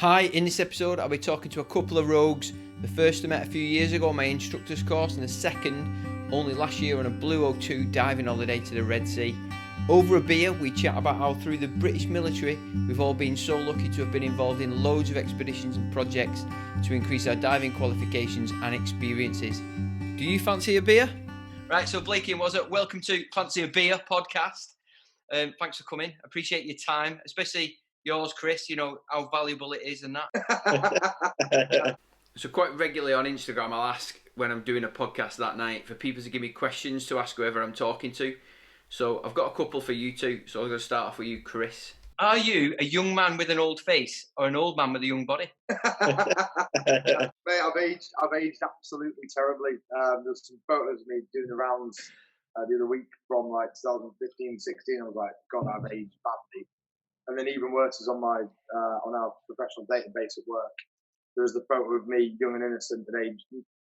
Hi, in this episode I'll be talking to a couple of rogues. The first I met a few years ago on my instructor's course, and the second only last year on a BlueOtwo diving holiday to the Red Sea. Over a beer we chat about how through the British military we've all been so lucky to have been involved in loads of expeditions and projects to increase our diving qualifications and experiences. Do you fancy a beer? Right, so Blakey and Wozzer, welcome to Fancy a Beer podcast. Thanks for coming. Appreciate your time, especially yours, Chris. You know how valuable it is and that. So quite regularly on Instagram I'll ask when I'm doing a podcast that night for people to give me questions to ask whoever I'm talking to. So I've got a couple for you two. So I'm going to start off with you, Chris. Are you a young man with an old face or an old man with a young body? Mate, I've aged absolutely terribly. There's some photos of me doing the rounds the other week from like 2015, 16. I was like, God, I've aged badly. And then even worse is on our professional database at work. There's the photo of me, young and innocent, at age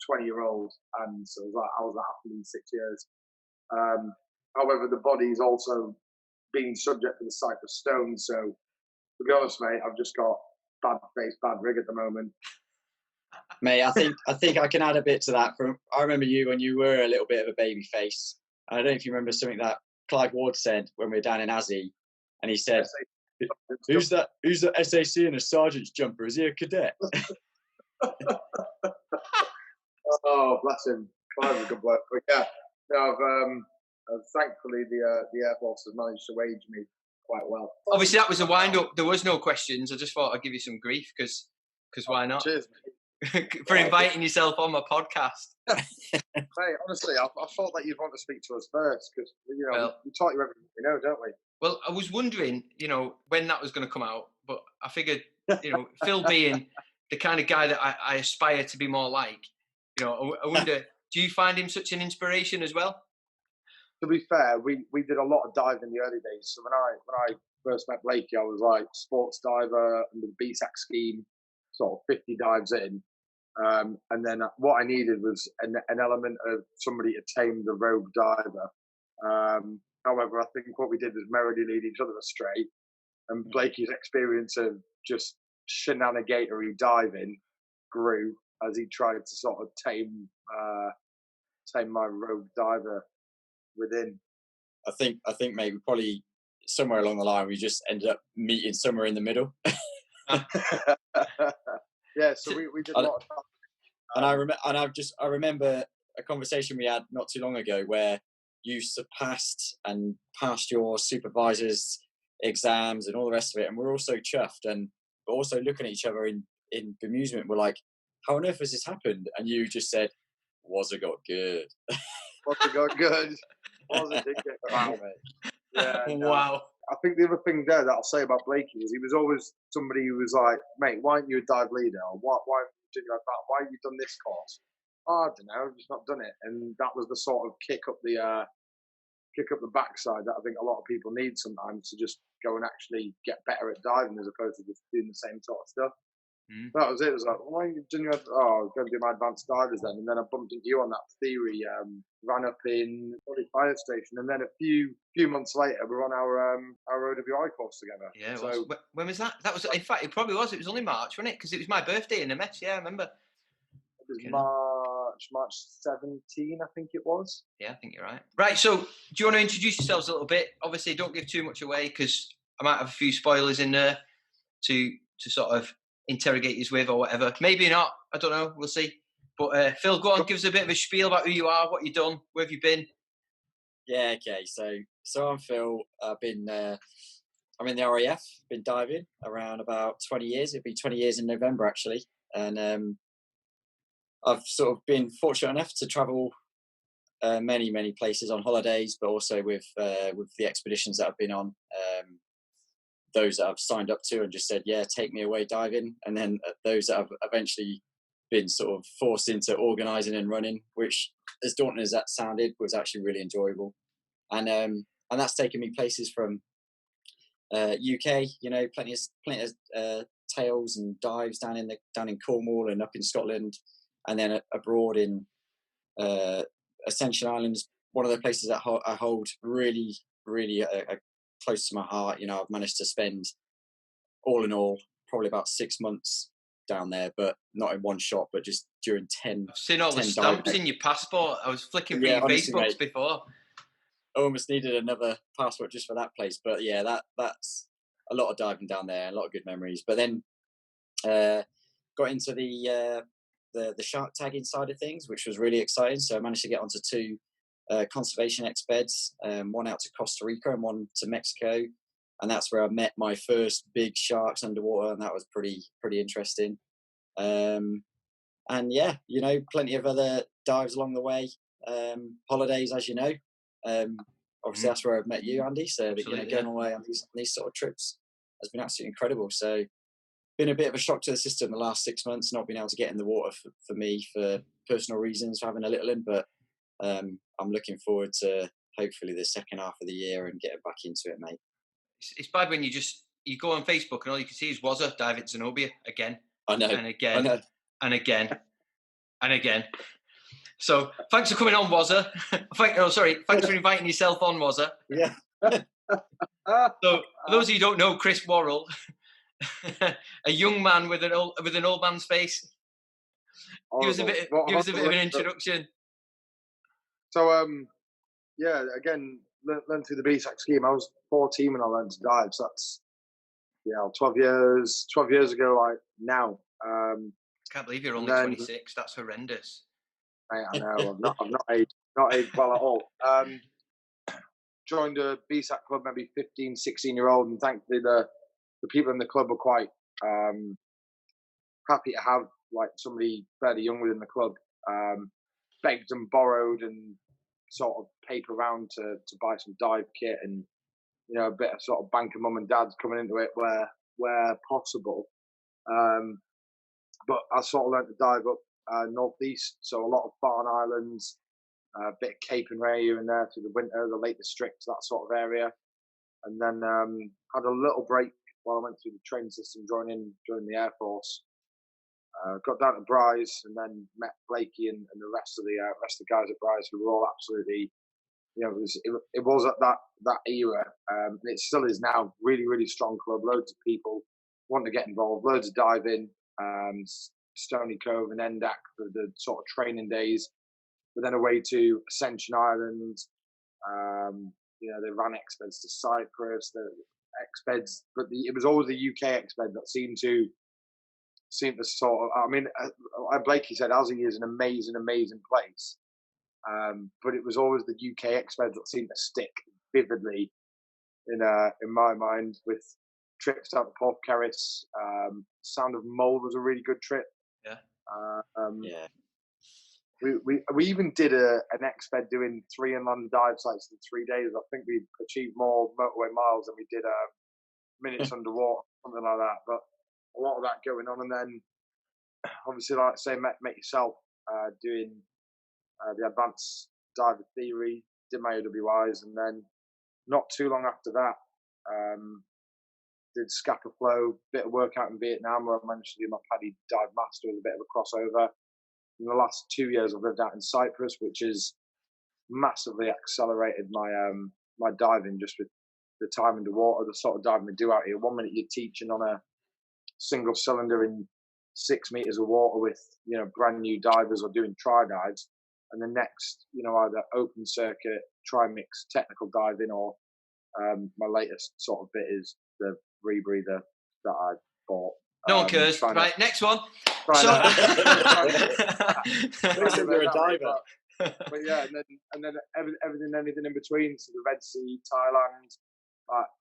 20-year-old, and so I was that happened in 6 years. However, the body's also been subject to the sight of stone. So, to be honest, mate, I've just got bad face, bad rig at the moment. Mate, I think I can add a bit to that. I remember you when you were a little bit of a baby face. I don't know if you remember something that Clive Ward said when we were down in Azzy, and he said, "Who's that SAC in a sergeant's jumper? Is he a cadet?" Oh, bless him. Clive's a good bloke. But yeah, no, thankfully the Air Force has managed to age me quite well. Obviously, that was a wind-up. There was no questions. I just thought I'd give you some grief because why not? Cheers, for inviting yourself on my podcast. Mate, honestly, I thought that you'd want to speak to us first because we taught you everything we know, don't we? Well, I was wondering, when that was going to come out, but I figured, Phil being the kind of guy that I aspire to be more like, I wonder, do you find him such an inspiration as well? To be fair, we did a lot of diving in the early days. So when I first met Blakey, I was like sports diver under the BSAC scheme, sort of 50 dives in. And then what I needed was an element of somebody to tame the rogue diver. However, I think what we did was merrily lead each other astray. And Blakey's experience of just shenanigatory diving grew as he tried to sort of tame my rogue diver within. I think maybe probably somewhere along the line we just ended up meeting somewhere in the middle. Yeah, so we did a lot of I remember a conversation we had not too long ago where you surpassed and passed your supervisor's exams and all the rest of it, and we're all so chuffed, and we're also looking at each other in bemusement. We're like, how on earth has this happened? And you just said, Wozzer got good. Wozzer got good. Wozzer did get good. Wow, mate. Yeah, wow. I think the other thing there that I'll say about Blakey is he was always somebody who was like, mate, why aren't you a dive leader? Or why haven't you done that? Why have you done this course? Oh, I don't know, I've just not done it. And that was the sort of kick up the backside that I think a lot of people need sometimes to just go and actually get better at diving as opposed to just doing the same sort of stuff. That was it. It was like, why are you doing I was going to do my advanced divers then. And then I bumped into you on that theory, ran up in the fire station. And then a few months later, we're on our OWI course together. Yeah, so, when was that? That was, in fact, it probably was. It was only March, wasn't it? Because it was my birthday in MS. Yeah, I remember. It was March 17, I think it was. Yeah, I think you're right. Right, so do you want to introduce yourselves a little bit? Obviously, don't give too much away because I might have a few spoilers in there to sort of interrogate you with or whatever. Maybe not. I don't know. We'll see. But Phil, go on, give us a bit of a spiel about who you are, what you've done, where have you been? Yeah, okay. So I'm Phil. I'm in the RAF. Been diving around about 20 years. It'll be 20 years in November actually, and I've sort of been fortunate enough to travel many places on holidays, but also with the expeditions that I've been on. Those that I've signed up to and just said, yeah, take me away diving. And then those that I've eventually been sort of forced into organising and running, which as daunting as that sounded, was actually really enjoyable. And that's taken me places from UK, plenty of tails and dives down in Cornwall and up in Scotland, and then abroad in Ascension Islands, one of the places that I hold really close to my heart. I've managed to spend all in all probably about 6 months down there, but not in one shot, but just during 10. I've seen all the 10 stamps diving. in your passport. I was flicking through Yeah, your honestly, Facebooks mate, before. I almost needed another passport just for that place. But yeah, that's a lot of diving down there, a lot of good memories. But then got into the shark tagging side of things, which was really exciting. So I managed to get onto 2 conservation expeds, one out to Costa Rica and one to Mexico, and that's where I met my first big sharks underwater, and that was pretty interesting. And yeah, you know, plenty of other dives along the way, holidays, as you know. Obviously, that's where I've met you, Andy. So that, you know, going away on these sort of trips has been absolutely incredible. So been a bit of a shock to the system the last 6 months, not being able to get in the water for me for personal reasons, for having a little in. But I'm looking forward to hopefully the second half of the year and getting back into it, mate. It's bad when you go on Facebook and all you can see is Wozzer dive at Zenobia again. I know. And again. I know. And again. And again. So thanks for coming on, Wozzer. Thanks for inviting yourself on, Wozzer. Yeah. So for those of you who don't know, Chris Worrell, a young man with an old man's face. Give us a bit of an introduction. So yeah, again, learned through the BSAC scheme. I was 14 when I learned to dive. So that's 12 years ago. Like now. I can't believe you're only 26. That's horrendous. I know. I've not aged well at all. Joined a BSAC club, maybe 15, 16-year-old, and thankfully the people in the club were quite happy to have like somebody fairly young within the club. Begged and borrowed and sort of paper around to buy some dive kit and, you know, a bit of sort of bank of mum and dad's coming into it where possible. But I sort of learned to dive up northeast, so a lot of Farne Islands, a bit of Cape and Ray here and there through the winter, the Lake District, that sort of area. And then had a little break while I went through the training system, joining the Air Force. Got down to Bryce and then met Blakey and the rest of the guys at Bryce, who were all absolutely, you know, it was at that era. It still is now. Really, really strong club. Loads of people want to get involved. Loads of diving. Stony Cove and Endac for the sort of training days, but then away to Ascension Island. You know, they ran expeds to Cyprus, the expeds, but it was always the UK exped that seemed to sort of. I mean, Blakey said Aussie is an amazing place, but it was always the UK expeds that seemed to stick vividly in my mind, with trips out to Port Keris. Sound of Mold was a really good trip. Yeah. Yeah. We even did an exped doing 3 inland dive sites in 3 days. I think we achieved more motorway miles than we did minutes underwater, something like that. But a lot of that going on, and then obviously, like I say, met yourself doing the advanced diver theory, did my OWIs, and then not too long after that, did Scapa Flow, bit of workout in Vietnam where I managed to do my PADI dive master with a bit of a crossover. In the last 2 years, I've lived out in Cyprus, which has massively accelerated my diving, just with the time underwater, the sort of diving we do out here. 1 minute you're teaching on a single cylinder in 6 meters of water with, you know, brand new divers or doing tri dives, and the next, you know, either open circuit, tri mix, technical diving, or my latest sort of bit is the rebreather that I bought. No one cares. Right, next one. You're a diver. But yeah, and then everything, anything in between. So the Red Sea, Thailand.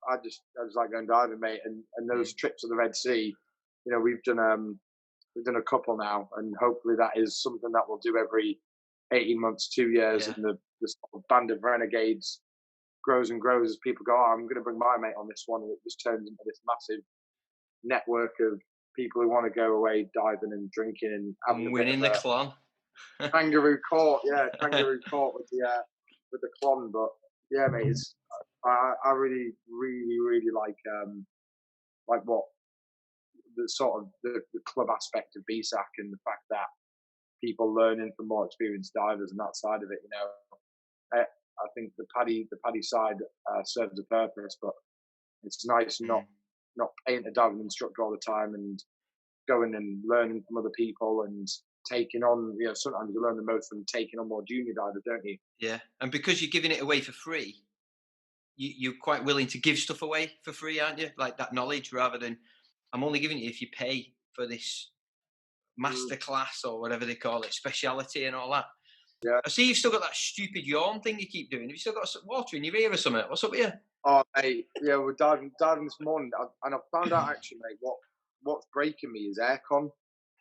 I just like going diving, mate. And those trips to the Red Sea, you know, we've done a couple now, and hopefully that is something that we'll do every 18 months, 2 years, and the sort of band of renegades grows and grows as people go, I'm going to bring my mate on this one, and it just turns into this massive network of people who want to go away diving and drinking and having winning the clon. Kangaroo court, kangaroo court with the clon. But yeah, mate, I really, really, really like what the sort of the club aspect of BSAC, and the fact that people learning from more experienced divers and that side of it. You know, I think the PADI side serves a purpose, but it's nice not not paying a diving instructor all the time and going and learning from other people and taking on, sometimes you learn the most from taking on more junior divers, don't you? Yeah, and because you're giving it away for free, you're quite willing to give stuff away for free, aren't you? Like that knowledge, rather than I'm only giving it if you pay for this masterclass or whatever they call it, speciality and all that. Yeah. I see you've still got that stupid yawn thing you keep doing. Have you still got some water in your ear or something? What's up with you? Oh, mate, yeah, we're diving this morning, and I found out actually, mate, what's breaking me is aircon.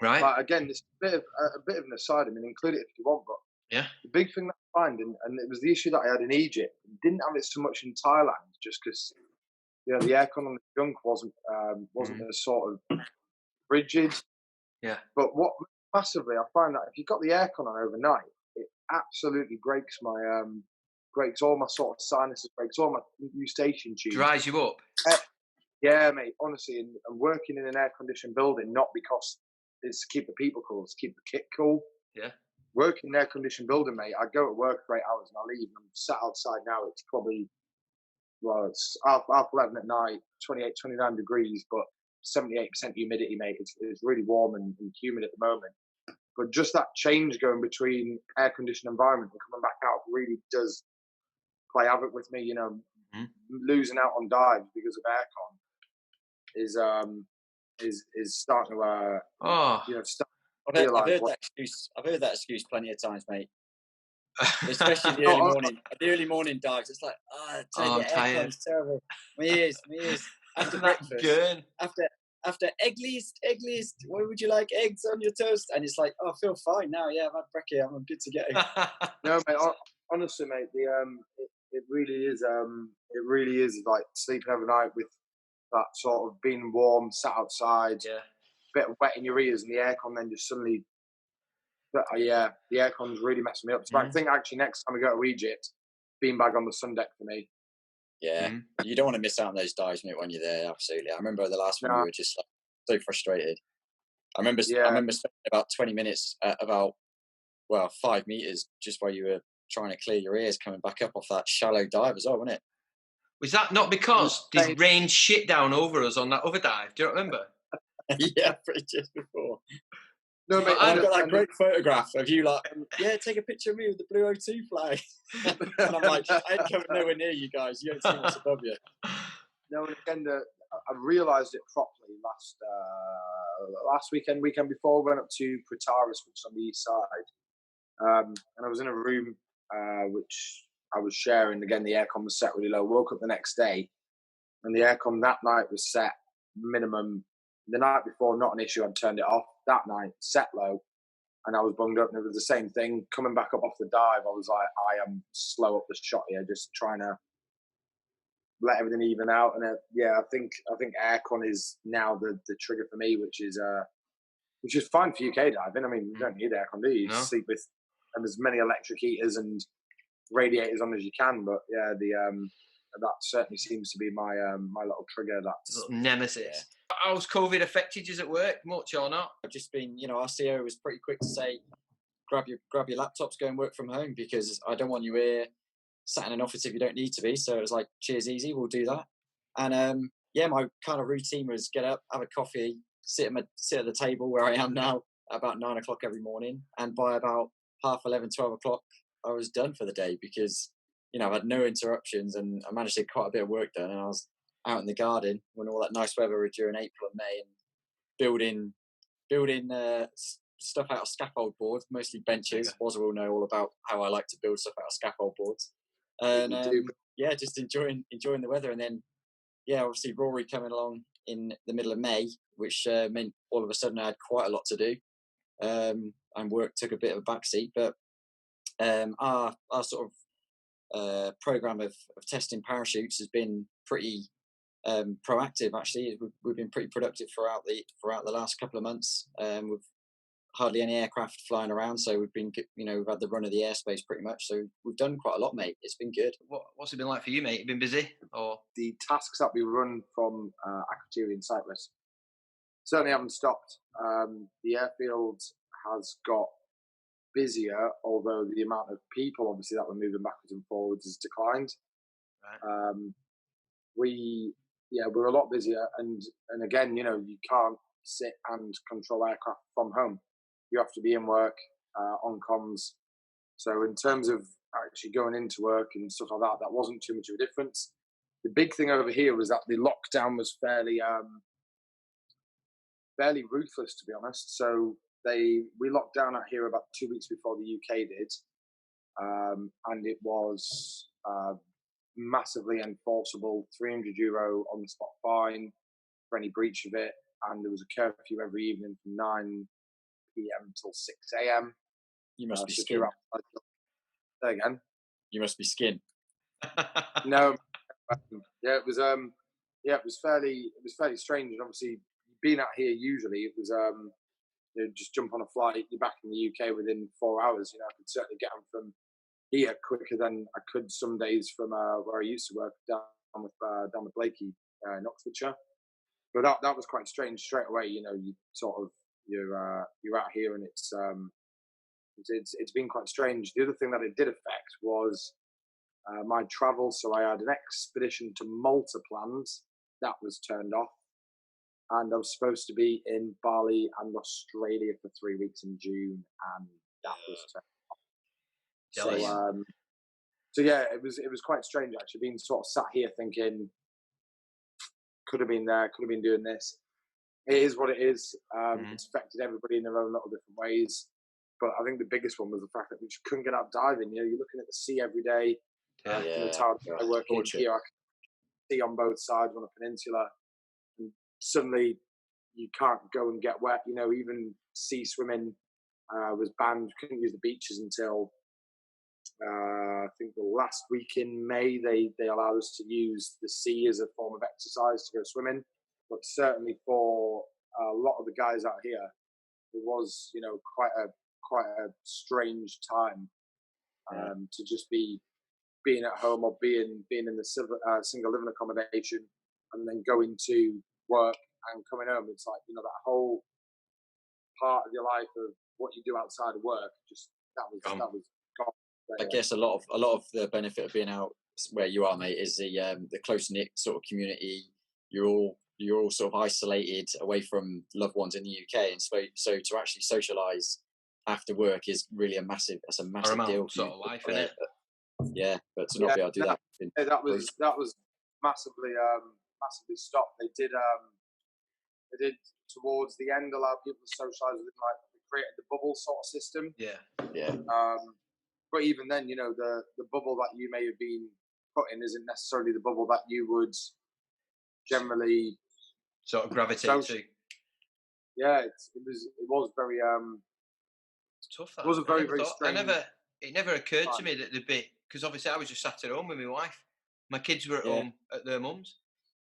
Right. Like, again, this a bit of an aside. I mean, include it if you want, but Yeah. the big thing that I find, and it was the issue that I had in Egypt, didn't have it so much in Thailand, just because the aircon on the junk wasn't as sort of rigid. Yeah. But what massively I find that if you've got the aircon on overnight, it absolutely breaks all my sort of sinuses, breaks all my eustachian tubes. Dries you up. Yeah, mate. Honestly, and working in an air-conditioned building, not because it's to keep the people cool, it's to keep the kit cool. Yeah. Working in an air-conditioned building, mate, I go to work for 8 hours and I leave, and I'm sat outside now. It's probably, it's half 11 at night, 28, 29 degrees, but 78% humidity, mate. It's really warm and humid at the moment. But just that change going between air-conditioned environment and coming back out really does play havoc with me. Losing out on dives because of aircon is starting to I've heard that excuse. I've heard that excuse plenty of times, mate. Especially the early morning dives. It's like, I'm tired. Aircon's terrible. My ears. After breakfast, after egg list. What would you like? Eggs on your toast? And it's like, I feel fine now. Yeah, I've had brekkie. I'm good to go. No, mate. Honestly, mate, it really is like sleeping overnight with that sort of being warm, sat outside, bit of wet in your ears, and the aircon then just suddenly. But the aircon's really messing me up. So I think actually next time we go to Egypt, beanbag on the sun deck for me. Yeah, you don't want to miss out on those dives, mate, when you're there. Absolutely. I remember the last one we were just like, so frustrated. I remember spending about 20 minutes at about 5 meters just while you were trying to clear your ears coming back up off that shallow dive as well, wasn't it? Was that not because they rained shit down over us on that other dive? Do you remember? Yeah, just before. No, mate, I've got that great photograph of you like, take a picture of me with the BlueOtwo flag. And I'm like, I ain't coming nowhere near you guys. You haven't seen what's above you. No, and again, I realised it properly last weekend before. I went up to Pretaris, which is on the east side. And I was in a room which I was sharing. Again, the aircon was set really low. Woke up the next day, and the aircon that night was set minimum. The night before, not an issue. I'd turned it off. That night, set low, and I was bunged up. And it was the same thing. Coming back up off the dive, I was like, I am slow up the shot here, just trying to let everything even out. And I think aircon is now the trigger for me, which is fine for UK diving. I mean, you don't need aircon, do you? You sleep with as many electric heaters and radiators on as you can. But that certainly seems to be my little trigger. That's little nemesis. Yeah. How's COVID affected you at work, much or not? I've just been, our CEO was pretty quick to say, grab your laptops, go and work from home, because I don't want you here sat in an office if you don't need to be. So it was like, cheers, easy, we'll do that. And my kind of routine was get up, have a coffee, sit at the table where I am now at about 9 o'clock every morning, and by about 11:30, 12 o'clock, I was done for the day, because I've had no interruptions, and I managed to get quite a bit of work done. And I was out in the garden when all that nice weather was during April and May, and building stuff out of scaffold boards, mostly benches. Wozzer will know all about how I like to build stuff out of scaffold boards. And just enjoying the weather. And then obviously Rory coming along in the middle of May, which meant all of a sudden I had quite a lot to do, and work took a bit of a backseat. But our sort of program of testing parachutes has been pretty proactive. Actually, we've been pretty productive throughout the last couple of months. With hardly any aircraft flying around, so we've been we've had the run of the airspace pretty much. So we've done quite a lot, mate. It's been good. What's it been like for you, mate? You been busy? Or the tasks that we run from Aquateria in Cyprus certainly haven't stopped. The airfield has got busier, although the amount of people obviously that were moving backwards and forwards has declined. Right. yeah, we're a lot busier. And again, you know, you can't sit and control aircraft from home. You have to be in work, on comms. So in terms of actually going into work and stuff like that, that wasn't too much of a difference. The big thing over here was that the lockdown was fairly ruthless, to be honest. So we locked down out here about 2 weeks before the UK did, and it was massively enforceable, €300 on the spot fine for any breach of it, and there was a curfew every evening from 9 p.m. till 6 a.m. You must be so skin. Say again. You must be skin. No, yeah, it was fairly strange, and obviously being out here, usually it was you know, just jump on a flight, you're back in the UK within 4 hours. You know, I could certainly get them from here quicker than I could some days from where I used to work down with Blakey in Oxfordshire. But that was quite strange straight away. You know, you sort of you're out here, and it's been quite strange. The other thing that it did affect was my travel. So I had an expedition to Malta planned that was turned off, and I was supposed to be in Bali and Australia for 3 weeks in June, and that was turned off. So yeah, it was quite strange actually, being sort of sat here thinking, could have been there, could have been doing this. It is what it is. It's affected everybody in their own little different ways. But I think the biggest one was the fact that we just couldn't get out diving. You know, you're looking at the sea every day. From the town I work in here, I can see on both sides on a peninsula, and suddenly you can't go and get wet. You know, even sea swimming was banned. Couldn't use the beaches until I think the last week in May. They allowed us to use the sea as a form of exercise to go swimming. But certainly for a lot of the guys out here, it was, you know, quite a strange time to just being at home or being in the single living accommodation and then going to work and coming home. It's like, you know, that whole part of your life of what you do outside of work, just that was gone. I guess a lot of the benefit of being out where you are, mate, is the close knit sort of community. You're all sort of isolated away from loved ones in the UK, and so to actually socialise after work is really a massive deal. Sort of life, isn't it? Yeah, but to not be able to do that. That was massively stopped. They did towards the end allow people to socialise within, like, they created the bubble sort of system. Yeah. But even then, you know, the bubble that you may have been put in isn't necessarily the bubble that you would generally sort of gravitate to. Yeah, it was very tough. It was a very strange. It never occurred to me that the bit, because obviously I was just sat at home with my wife. My kids were at home at their mum's,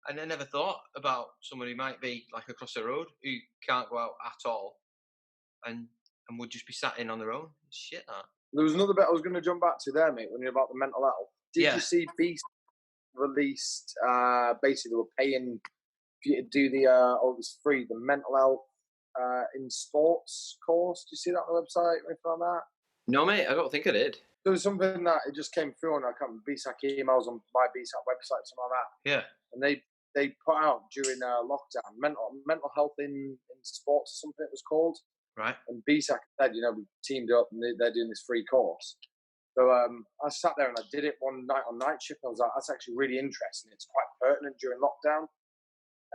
and I never thought about someone who might be like across the road who can't go out at all, and would just be sat in on their own. Shit, that. There was another bit I was going to jump back to there, mate, when you're about the mental health. Did you see Beast released, basically they were paying for you to do it was free, the mental health in sports course? Do you see that on the website, anything like that? No, mate, I don't think I did. There was something that it just came through on, I can't remember, BSAC emails on my BSAC website, something like that. Yeah. And they put out during lockdown mental health in sports or something it was called. Right. And BSAC said, you know, we teamed up and they're doing this free course. So I sat there and I did it one night on night shift. I was like, that's actually really interesting. It's quite pertinent during lockdown.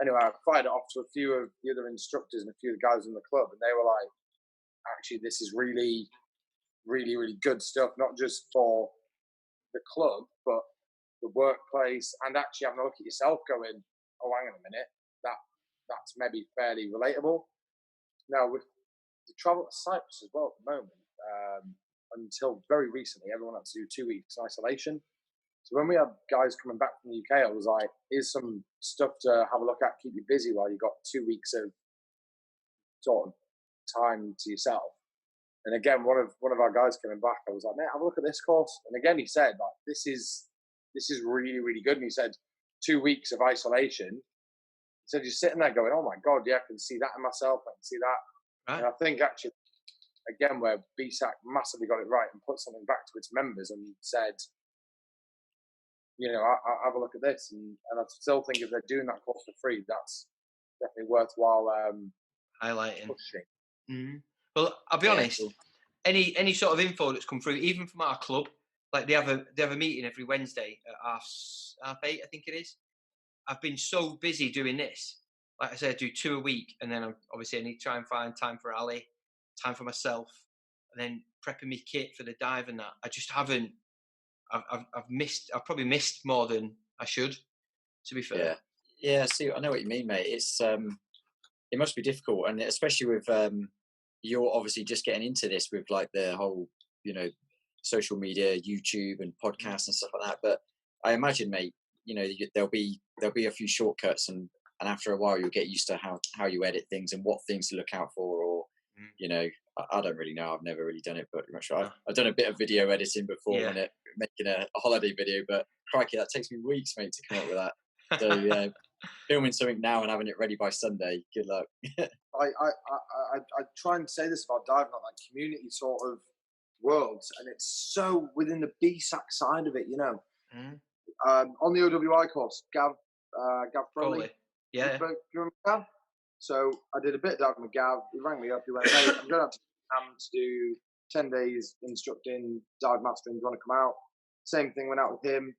Anyway, I fired it off to a few of the other instructors and a few of the guys in the club, and they were like, actually, this is really, really, really good stuff, not just for the club, but the workplace, and actually having a look at yourself going, oh, hang on a minute, that's maybe fairly relatable. Now, with the travel to Cyprus as well at the moment, until very recently, everyone had to do 2 weeks isolation. So when we had guys coming back from the UK, I was like, here's some stuff to have a look at, keep you busy while you got 2 weeks of sort of time to yourself. And again, one of our guys coming back, I was like, mate, have a look at this course. And again, he said, like, this is really, really good. And he said, 2 weeks of isolation. He said, you're sitting there going, oh my God, yeah, I can see that in myself. I can see that. Right. And I think actually, again, where BSAC massively got it right and put something back to its members and said, I have a look at this, and I still think if they're doing that course for free, that's definitely worthwhile highlighting. pushing. Mm-hmm. Well, I'll be honest. Cool. Any sort of info that's come through, even from our club, like they have a meeting every Wednesday at 8:30, I think it is. I've been so busy doing this. Like I said, I do 2 a week, and then obviously I need to try and find time for Ali, time for myself, and then prepping my kit for the dive and that. I just haven't. I've probably missed more than I should, to be fair. Yeah. See, I know what you mean, mate. It's it must be difficult, and especially with you're obviously just getting into this with like the whole, social media, YouTube and podcasts and stuff like that. But I imagine, mate, there'll be a few shortcuts, and after a while you'll get used to how you edit things and what things to look out for, or I don't really know. I've never really done it, but I've done a bit of video editing before when making a holiday video. But crikey, that takes me weeks, mate, to come up with that. So filming something now and having it ready by Sunday, good luck. I try and say this about diving, like that community sort of worlds, and it's so within the BSAC side of it, on the OWI course, Gav Crowley. Yeah. Do you remember Gav? So I did a bit of diving with Gav. He rang me up. He went, "Mate, I'm going out to do 10 days instructing dive mastering. Do you want to come out?" Same thing, went out with him.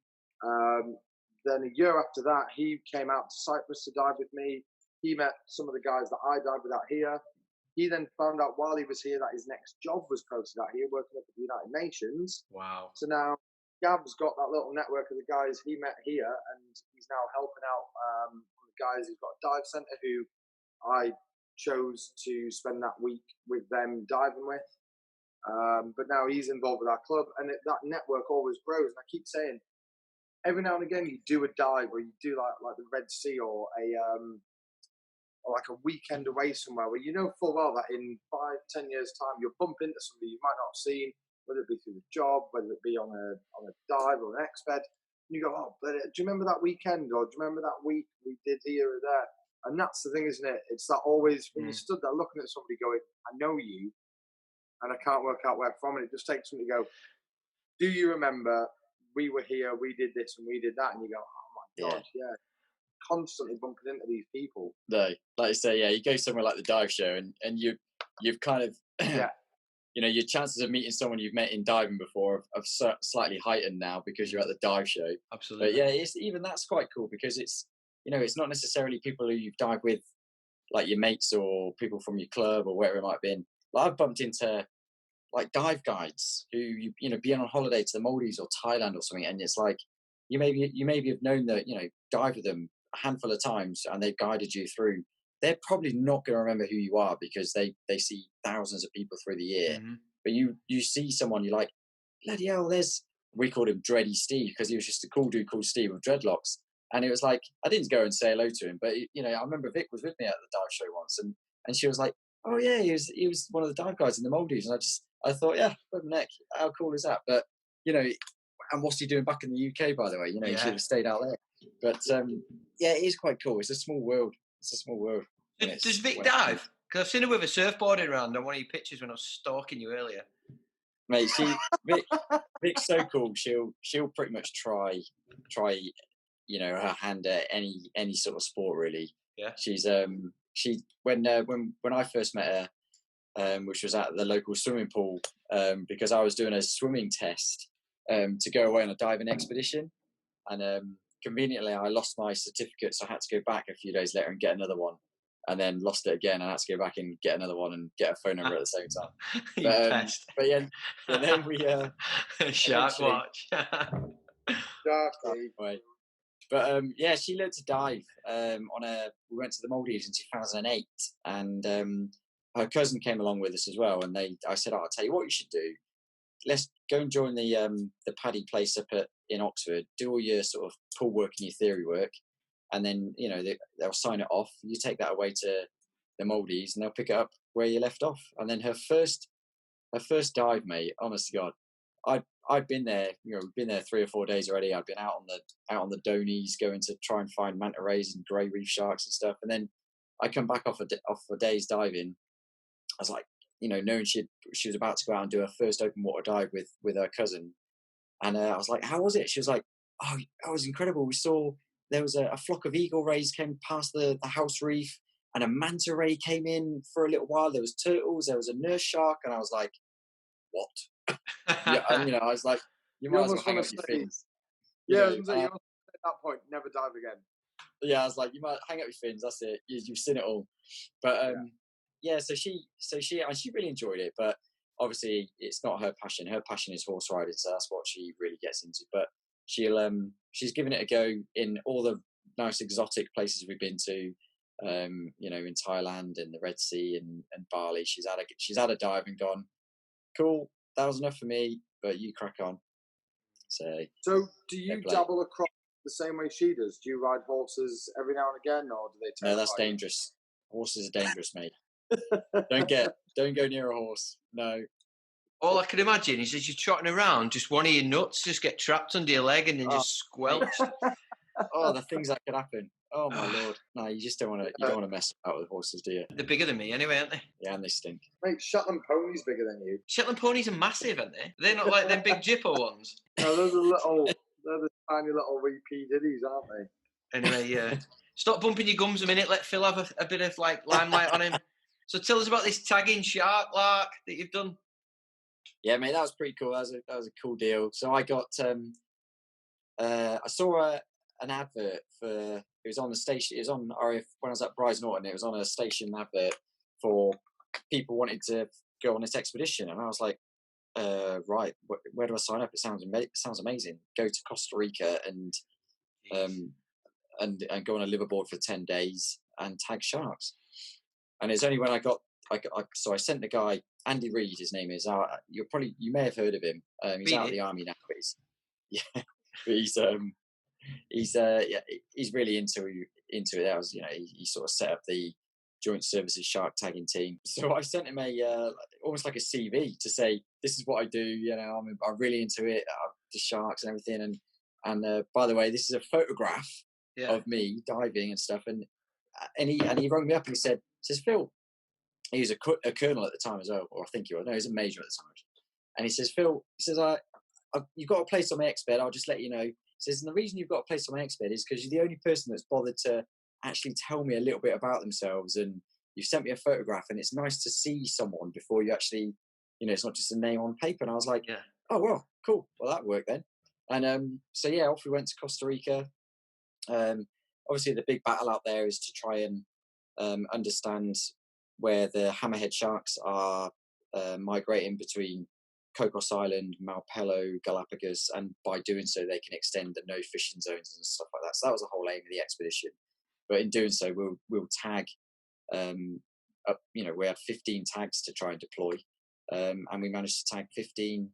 Then a year after that, he came out to Cyprus to dive with me. He met some of the guys that I dive with out here. He then found out while he was here that his next job was posted out here, working up at the United Nations. Wow. So now Gav's got that little network of the guys he met here, and he's now helping out the guys. He's got a dive centre who I chose to spend that week with them diving with. But now he's involved with our club, and that network always grows. And I keep saying, every now and again you do a dive, or you do like the Red Sea, or like a weekend away somewhere where you know full well that in 5-10 years time you'll bump into somebody you might not have seen, whether it be through the job, whether it be on a dive or an exped, and you go, "Oh, but do you remember that weekend, or do you remember that week we did here or there?" And that's the thing, isn't it? It's that always when you stood there looking at somebody going, "I know you, and I can't work out where from," and it just takes somebody to go, "Do you remember we were here, we did this and we did that?" And you go, "Oh my God, yeah." Constantly bumping into these people. No, like I say, you go somewhere like the dive show, and you've kind of your chances of meeting someone you've met in diving before have slightly heightened now because you're at the dive show. Absolutely. But that's quite cool because it's it's not necessarily people who you've dived with, like your mates or people from your club or wherever it might have been. Like I've bumped into like dive guides who be on holiday to the Maldives or Thailand or something, and it's like you maybe have known that dive with them a handful of times and they've guided you through. They're probably not going to remember who you are because they see thousands of people through the year. But you see someone, you're like, bloody hell, we called him Dready Steve because he was just a cool dude called Steve with dreadlocks. And it was like, I didn't go and say hello to him, but I remember Vic was with me at the dive show once, and she was like, "Oh yeah, he was one of the dive guys in the Maldives," and I thought, yeah, neck, how cool is that? But and what's he doing back in the UK, by the way? He should have stayed out there. But it is quite cool. It's a small world. Does Vic dive? Because I've seen her with a surfboard around on one of your pictures when I was stalking you earlier. Mate, Vic's so cool. She'll pretty much try her hand at any sort of sport really. Yeah. She's when I first met her, which was at the local swimming pool, because I was doing a swimming test to go away on a diving expedition, and conveniently I lost my certificate, so I had to go back a few days later and get another one, and then lost it again and I had to go back and get another one and get a phone number at the same time. But yeah, and then we shark watch. But she learned to dive we went to the Maldives in 2008, and her cousin came along with us as well, and I said, I'll tell you what you should do, let's go and join the paddy place up in Oxford, do all your sort of pool work and your theory work, and then they'll sign it off, you take that away to the Maldives and they'll pick it up where you left off. And then her first dive, mate, honest to God, I'd been there, we've been there 3 or 4 days already. I'd been out on the Donies going to try and find manta rays and grey reef sharks and stuff, and then I come back off a day's diving. I was like, knowing she was about to go out and do her first open water dive with her cousin, and I was like, how was it? She was like, oh, that was incredible. We saw there was a flock of eagle rays came past the house reef, and a manta ray came in for a little while. There was turtles, there was a nurse shark, and I was like, what? Yeah, and, you know, I was like, you You might as well almost hang want up to your say, fins. yeah, I was You gonna say, know, you almost at that point, never dive again. yeah, I was like, you might hang up your fins. That's it. You've seen it all. But yeah. So she really enjoyed it. But obviously, it's not her passion. Her passion is horse riding, so that's what she really gets into. But she's given it a go in all the nice exotic places we've been to. You know, in Thailand and the Red Sea and Bali. She's had a dive and gone, cool. That was enough for me. But you crack on. So do you dabble across the same way she does? Do you ride horses every now and again, or do they terrify No, that's you? dangerous. Horses are dangerous, mate. Don't go near a horse. No. All I can imagine is as you're trotting around, just one of your nuts just get trapped under your leg and then just squelched. Oh, the things that could happen. Oh my lord. No, you just don't want to. You don't want to mess about with horses, do you? They're bigger than me anyway, aren't they? Yeah, and they stink. Mate, Shetland pony's bigger than you. Shetland ponies are massive, aren't they? They're not like them big Jippo ones. No, they're the tiny little wee P Diddies, aren't they? Anyway, stop bumping your gums a minute. Let Phil have a bit of like limelight on him. So tell us about this tagging shark lark that you've done. Yeah, mate, that was pretty cool. That was a cool deal. So I got I saw an advert for, it was on the station, it was on RF when I was at Bryce Norton. It was on a station advert for people wanting to go on this expedition, and I was like, right, where do I sign up? It sounds amazing. Go to Costa Rica and go on a liveaboard for 10 days and tag sharks. And it's only when so I sent the guy, Andy Reid, his name is. You may have heard of him. He's out of the army now, but he's really into it. That was, you know, he sort of set up the Joint Services Shark Tagging Team. So I sent him almost like a CV to say, this is what I do. You know, I'm really into it, the sharks and everything. And by the way, this is a photograph of me diving and stuff. And he rang me up and he says, Phil, he was a colonel at the time as well, or I think he was. No, he was a major at the time. And he says, Phil, you've got a place on my exped. I'll just let you know. He says, and the reason you've got a place on my exped is because you're the only person that's bothered to actually tell me a little bit about themselves, and you've sent me a photograph, and it's nice to see someone before you actually, you know, it's not just a name on paper. And I was like, oh, well, cool. Well, that worked then. And so, yeah, off we went to Costa Rica. Obviously, the big battle out there is to try and understand where the hammerhead sharks are migrating between Cocos Island, Malpelo, Galapagos, and by doing so, they can extend the no fishing zones and stuff like that. So that was the whole aim of the expedition. But in doing so, we'll tag. You know, we had 15 tags to try and deploy, and we managed to tag 15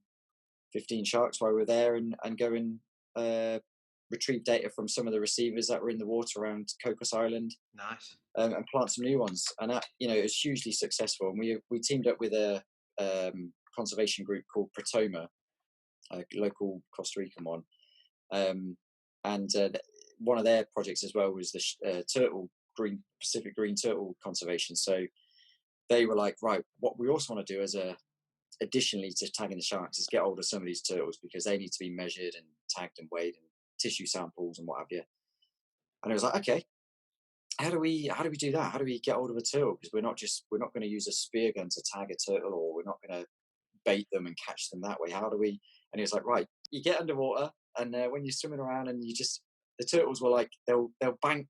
sharks while we were there, and go and retrieve data from some of the receivers that were in the water around Cocos Island. Nice. And plant some new ones, and that, you know, it was hugely successful. And we teamed up with a conservation group called Protoma, a local Costa Rican one, and one of their projects as well was the Pacific green turtle conservation. So they were like, right, what we also want to do as additionally to tagging the sharks is get hold of some of these turtles, because they need to be measured and tagged and weighed, and tissue samples and what have you. And I was like, okay, how do we do that? How do we get hold of a turtle? Because we're not going to use a spear gun to tag a turtle, or we're not going to bait them and catch them that way. How do we? And he was like, right, you get underwater, and when you're swimming around, and the turtles were like, they'll bank,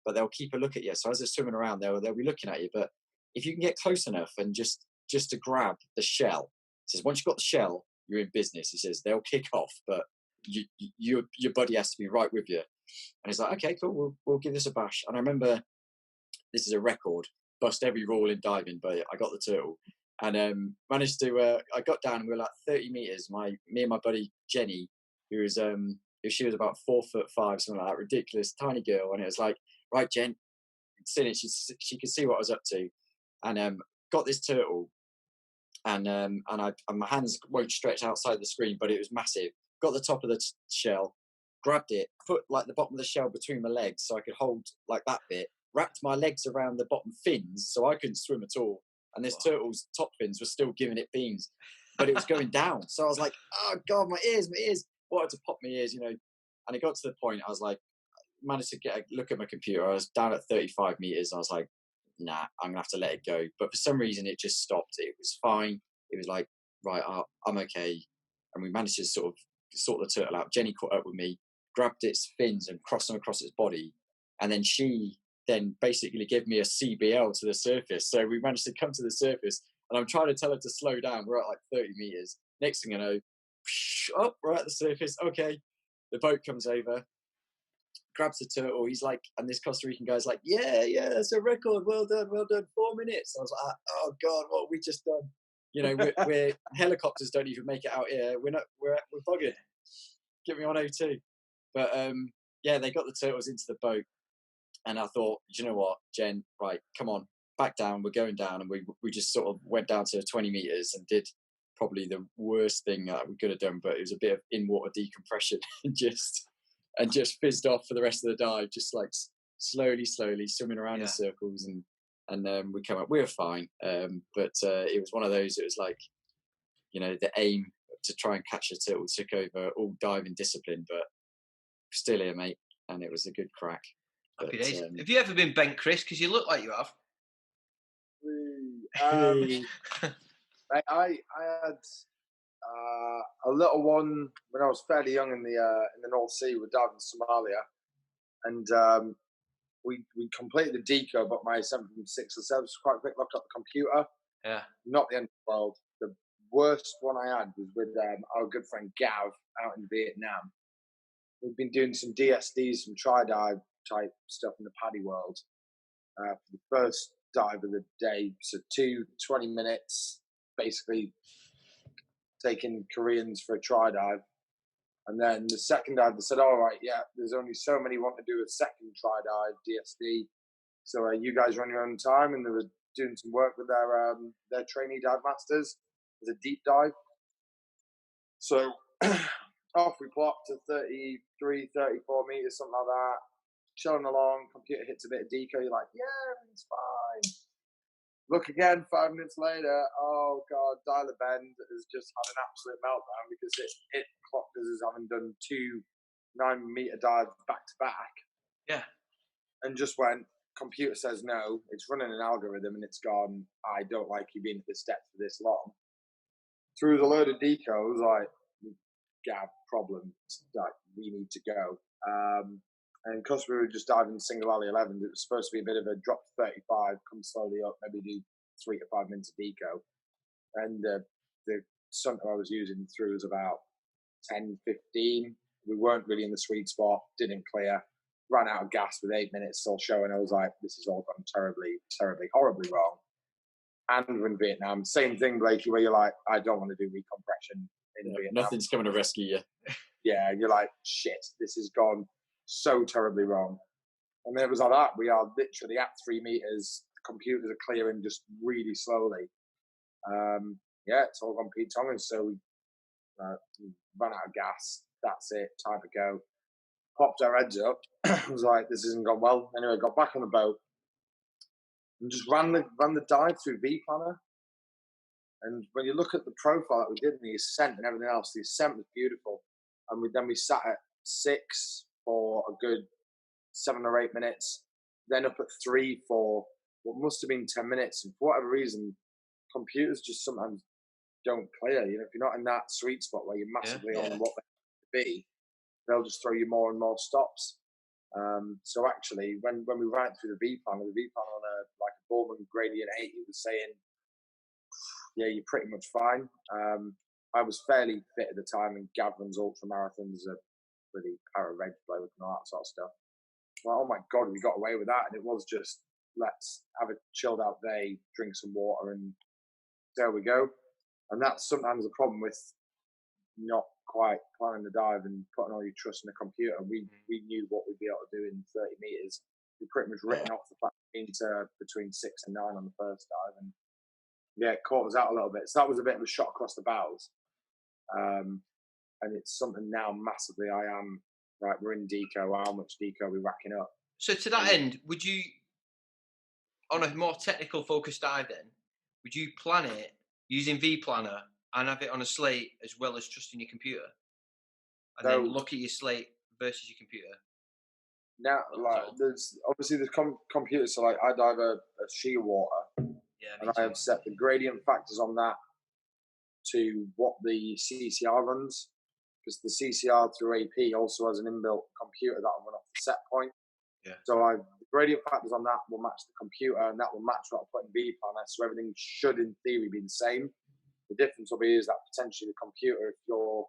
but they'll keep a look at you. So as they're swimming around, they'll be looking at you. But if you can get close enough and just to grab the shell, he says, once you've got the shell, you're in business. He says they'll kick off, but your buddy has to be right with you. And he's like, okay, cool, we'll give this a bash. And I remember, this is a record, bust every rule in diving, but I got the turtle, and managed to. I got down, and we were like 30 meters. Me and my buddy Jenny, who was she was about 4'5", something like that, ridiculous tiny girl, and it was like, right, Jen, seen it. She could see what I was up to, and got this turtle, and my hands won't stretch outside the screen, but it was massive. Got the top of the shell, grabbed it, put like the bottom of the shell between my legs so I could hold like that bit, wrapped my legs around the bottom fins so I couldn't swim at all. And this turtle's top fins were still giving it beans, but it was going down. So I was like, oh God, my ears, wanted to pop my ears, you know. And it got to the point, I was like, managed to get a look at my computer. I was down at 35 meters. I was like, nah, I'm gonna have to let it go. But for some reason, it just stopped. It was fine. It was like, right, I'm okay. And we managed to sort the turtle out. Jenny caught up with me, grabbed its fins and crossed them across its body. And then she then basically gave me a CBL to the surface. So we managed to come to the surface, and I'm trying to tell her to slow down. We're at like 30 meters. Next thing I know, up, we're at the surface. Okay. The boat comes over, grabs the turtle. He's like, and this Costa Rican guy's like, yeah, that's a record. Well done. 4 minutes. I was like, oh God, what have we just done? You know, we're helicopters don't even make it out here. We're buggered. Get me on O2. But yeah, they got the turtles into the boat, and I thought, you know what, Jen, right, come on, back down. We're going down, and we just sort of went down to 20 meters and did probably the worst thing that we could have done, but it was a bit of in-water decompression and just fizzed off for the rest of the dive, just like slowly swimming around in circles, and we came up. We were fine, but it was one of those. It was like, you know, the aim to try and catch a turtle took over all diving discipline, but still here, mate, and it was a good crack. Happy days. Have you ever been bent, Chris? Because you look like you have. I had a little one when I was fairly young in the North Sea. We're diving in Somalia, and we completed the deco, but my 7.6 or 7 was quite quick. Looked up the computer. Yeah. Not the end of the world. The worst one I had was with our good friend Gav out in Vietnam. We've been doing some DSDs, some tri-dive type stuff in the paddy world. For the first dive of the day, so 20 minutes, basically taking Koreans for a tri-dive. And then the second dive, they said, all right, yeah, there's only so many want to do a second tri-dive DSD. So you guys are on your own time. And they were doing some work with their trainee dive masters as a deep dive. So off we plopped to 33, 34 meters, something like that. Chilling along, computer hits a bit of deco. You're like, yeah, it's fine. Look again 5 minutes later. Oh God, dialer bend has just had an absolute meltdown because it clocked us as having done 2 9-meter dives back to back. Yeah. And just went, computer says no. It's running an algorithm and it's gone, I don't like you being at this depth for this long. Through the load of deco, I was like, Gav, problem. Like, we need to go. And because we were just diving single alley 11, it was supposed to be a bit of a drop to 35, come slowly up, maybe do 3 to 5 minutes of deco. And the something I was using through was about 10, 15. We weren't really in the sweet spot, didn't clear, ran out of gas with 8 minutes still showing. I was like, this has all gone terribly, terribly, horribly wrong. And we're in Vietnam. Same thing, Blakey, where you're like, I don't want to do recompression in Vietnam. Nothing's coming to rescue you. Yeah, you're like, shit, this has gone so terribly wrong. And then it was like that. We are literally at 3 meters. The computers are clearing just really slowly. It's all gone Pete Thomas. So we ran out of gas. That's it. Time to go. Popped our heads up. I was like, this isn't gone well. Anyway, got back on the boat and just ran the dive through V-Planner. And when you look at the profile that we did and the ascent and everything else, the ascent was beautiful. And then we sat at 6 for a good 7 or 8 minutes, then up at 3 for what must have been 10 minutes. And for whatever reason, computers just sometimes don't clear. You know, if you're not in that sweet spot where you're massively on what they be, they'll just throw you more and more stops. So actually, when we ran through the V-Planner on a Bowman gradient 8, it was saying, yeah, you're pretty much fine. I was fairly fit at the time, and Gav runs ultra marathons as a really para-reg bloke and all that sort of stuff. Well, oh my God, we got away with that. And it was just, let's have a chilled out day, drink some water, and there we go. And that's sometimes the problem with not quite planning the dive and putting all your trust in the computer. We knew what we'd be able to do in 30 meters. We pretty much written off the fact into between 6 and 9 on the first dive. And yeah, it caught us out a little bit. So that was a bit of a shot across the bows. And it's something now massively I am, right, we're in deco, how much deco are we racking up? So to that end, would you, on a more technical focused dive then, would you plan it using V-Planner and have it on a slate as well as trusting your computer? And then look at your slate versus your computer? Now, like, there's obviously the computers. So, like, I dive a shearwater, Yeah, and I have set the gradient factors on that to what the CCR runs, because the CCR through AP also has an inbuilt computer that will run off the set point. Yeah. So the gradient factors on that will match the computer, and that will match what I put in B planner. So everything should, in theory, be the same. The difference will be is that potentially the computer, if you're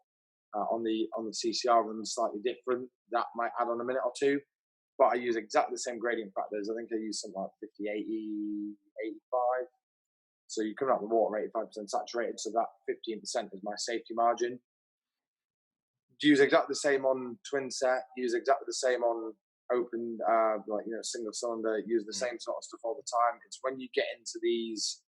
on the CCR runs slightly different, that might add on a minute or two. But I use exactly the same gradient factors. I think I use something like 50, 80, 85. So you come out the water 85% saturated, so that 15% is my safety margin. Use exactly the same on twin set, use exactly the same on open, single cylinder, use the same sort of stuff all the time. It's when you get into these,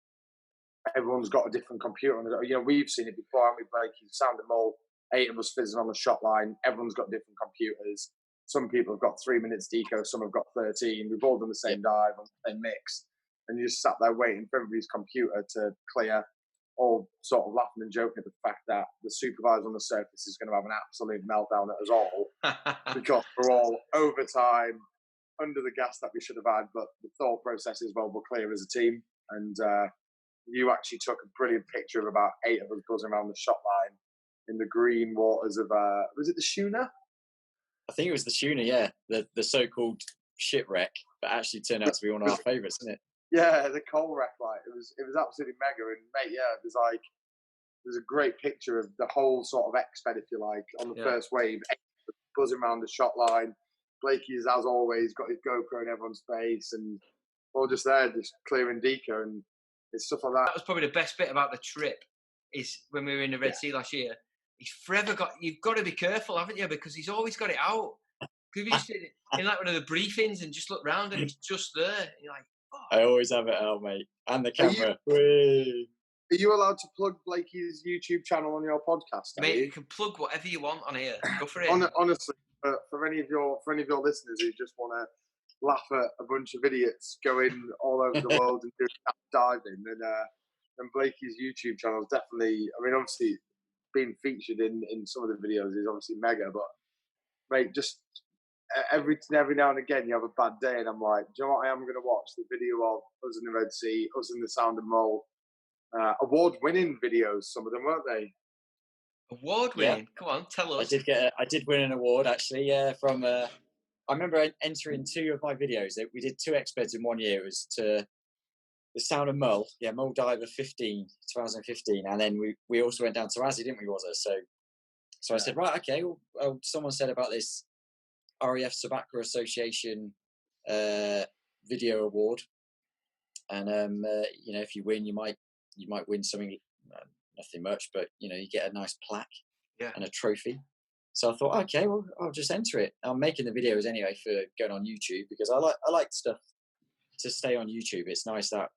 everyone's got a different computer. We've seen it before, haven't we, Blake? You sound them all, 8 of us fizzing on the shot line, everyone's got different computers. Some people have got 3 minutes deco, some have got 13. We've all done the same dive on the same mix. And you just sat there waiting for everybody's computer to clear, all sort of laughing and joking at the fact that the supervisor on the surface is going to have an absolute meltdown at us all because we're all overtime, under the gas that we should have had. But the thought process is, well, we're clear as a team. And you actually took a brilliant picture of about 8 of us buzzing around the shot line in the green waters of, was it the schooner? I think it was the schooner, yeah, the so-called shipwreck, but actually turned out to be one of our favourites, isn't it? Yeah, the coal wreck, like it was absolutely mega. And mate, yeah, there's a great picture of the whole sort of exped, if you like, on the first wave, buzzing around the shot line. Blakey's, as always, got his GoPro in everyone's face, and all just there, just clearing deco, and it's stuff like that. That was probably the best bit about the trip, is when we were in the Red Sea last year. He's forever you've got to be careful, haven't you? Because he's always got it out. Because you just in like one of the briefings and just look round and it's just there. And you're like, oh. I always have it out, mate. And the camera. Are you allowed to plug Blakey's YouTube channel on your podcast? Mate, you can plug whatever you want on here. Go for it. Honestly, for any of your listeners who just want to laugh at a bunch of idiots going all over the world and doing diving, then Blakey's YouTube channel is definitely. I mean, obviously, being featured in some of the videos is obviously mega, but mate, just every now and again you have a bad day, and I'm like, do you know what? I am going to watch the video of us in the Red Sea, us in the Sound and Mole. Award-winning videos, some of them, weren't they? Award-winning? Yeah. Come on, tell us. I did win an award actually. From I remember entering 2 of my videos. We did 2 expeds in 1 year. It was to the Sound and Mole, Mole Diver 2015, and then we also went down to Aussie, didn't we, Wozzer? So I said, right, okay. Well, someone said about this RAF Sabacca Association video award, and if you win, you might win something, nothing much, but you get a nice plaque and a trophy. So I thought, okay, well, I'll just enter it. I'm making the videos anyway for going on YouTube because I like stuff to stay on YouTube. It's nice that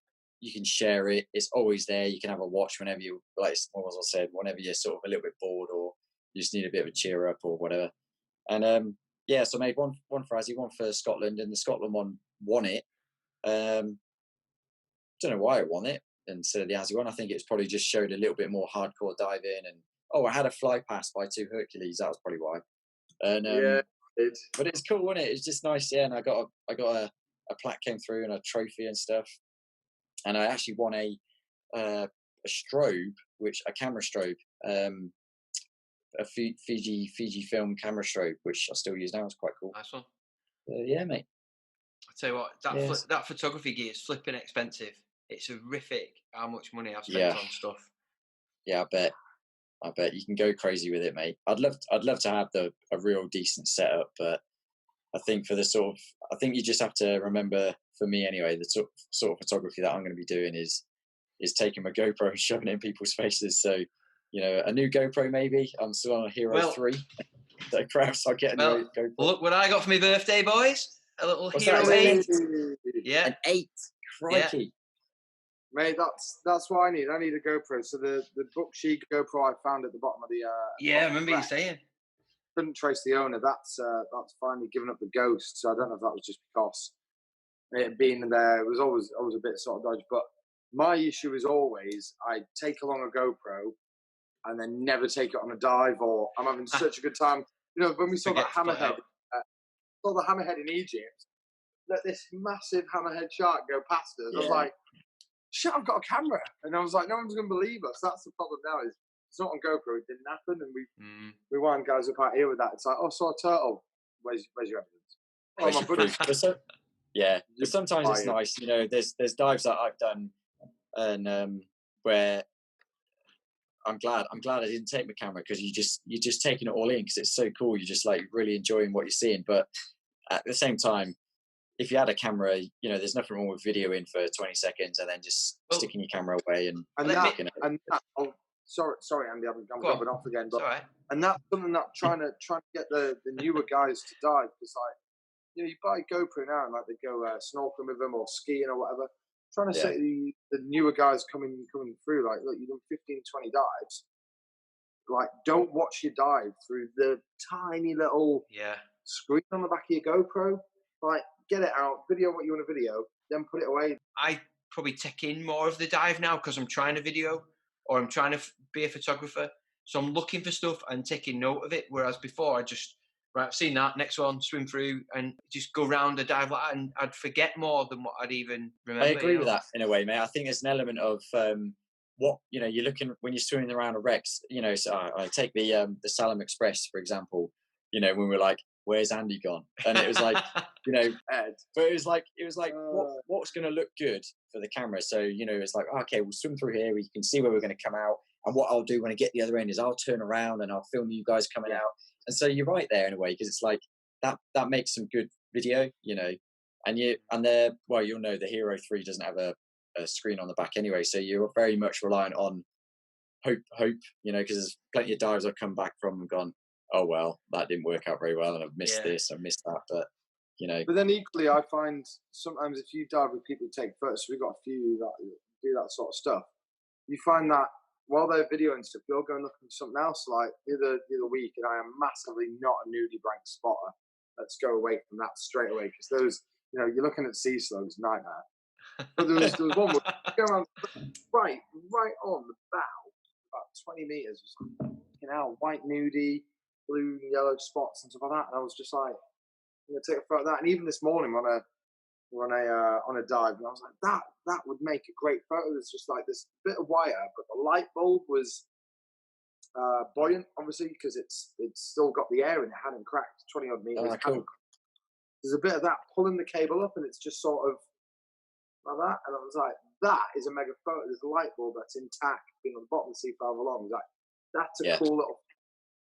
you can share it. It's always there. You can have a watch whenever you, like as I said, whenever you're sort of a little bit bored or you just need a bit of a cheer up or whatever. And so I made one for Aussie, one for Scotland, and the Scotland one won it. Don't know why it won it instead of the Aussie one. I think it's probably just showed a little bit more hardcore diving, and I had a fly pass by 2 Hercules. That was probably why. And but it's cool, wasn't it? It's just nice, yeah. And I got a plaque came through and a trophy and stuff. And I actually won a strobe, a camera strobe, a Fiji film camera strobe, which I still use now. It's quite cool. Nice one. Yeah, mate. I tell you what, that photography gear is flipping expensive. It's horrific how much money I've spent on stuff. Yeah, I bet you can go crazy with it, mate. I'd love to have a real decent setup, but I think for I think you just have to remember, for me anyway, the sort of photography that I'm going to be doing is taking my GoPro and shoving it in people's faces. So, a new GoPro maybe. I'm still on a Hero 3. So perhaps I'll get a new GoPro. Look what I got for my birthday, boys. A little What's Hero that, 8. Yeah. An 8. Crikey. Yeah. Mate, that's what I need. I need a GoPro. So the Booksheet GoPro I found at the bottom of the I remember you saying. Couldn't trace the owner. That's finally given up the ghost. So I don't know if that was just because it had been there. It was always a bit sort of dodgy. But my issue is always I take along a GoPro and then never take it on a dive, or I'm having such a good time. You know, when we saw that Forget to pull it hammerhead, out. saw the hammerhead in Egypt, let this massive hammerhead shark go past us. I was Yeah. like, shit, I've got a camera. And I was like, no one's going to believe us. That's the problem now is it's not on GoPro. It didn't happen. And we wind guys up out here with that. It's like, oh, saw a turtle. Where's your evidence? Oh, Where's my your buddy. proof? Yeah, but sometimes it's Fire. nice, you know. There's dives that I've done, and where I'm glad I didn't take my camera, because you're just taking it all in, because it's so cool. You're just like really enjoying what you're seeing. But at the same time, if you had a camera, you know, there's nothing wrong with videoing for 20 seconds and then just sticking your camera away and that, you know. and that, oh, sorry, Andy, I'm dropping off again. But All right. and that's something that trying to get the newer guys to dive. It's like, you know, you buy GoPro now and like they go snorkeling with them or skiing or whatever. Trying to say the newer guys coming through, like, look, you've done 15, 20 dives. Like, don't watch your dive through the tiny little screen on the back of your GoPro. Like, get it out, video what you want to video, then put it away. I probably take in more of the dive now because I'm trying to video or I'm trying to be a photographer. So I'm looking for stuff and taking note of it. Whereas before I just, right, I've seen that, next one, swim through and just go round a dive like that, and I'd forget more than what I'd even remember. I agree with that in a way, mate. I think there's an element of what, you know, you're looking when you're swimming around a wrecks, you know. So I take the Salem Express, for example, you know, when we're like, where's Andy gone? And it was like, you know, but it was like what's going to look good for the camera. So, you know, it's like, okay, we'll swim through here. We can see where we're going to come out. And what I'll do when I get the other end is I'll turn around and I'll film you guys coming out. And so you're right there in a way, because it's like that makes some good video, you know. And they're, well, you'll know the Hero 3 doesn't have a screen on the back anyway, so you're very much reliant on hope, you know, because there's plenty of dives I've come back from and gone, oh well, that didn't work out very well, and I've missed this, I've missed that, but you know. But then equally, I find sometimes if you dive with people who take photos, we've got a few that do that sort of stuff. You find that while they're videoing stuff, you're going looking for something else. Like the other week, and I am massively not a nudibranch spotter. Let's go away from that straight away, because those, you know, you're looking at sea slugs, nightmare. But there was one where you go around right on the bow, about 20 meters, you know, white nudie, blue and yellow spots and stuff like that. And I was just like, I'm gonna take a photo of that. And even this morning on a dive, and I was like, that would make a great photo. There's just like this bit of wire, but the light bulb was buoyant, obviously, because it's still got the air and it hadn't cracked 20 odd meters. Cool. There's a bit of that pulling the cable up, and it's just sort of like that. And I was like, that is a mega photo. There's a light bulb that's intact, being on the bottom of the sea for however long. Like, that's a cool little.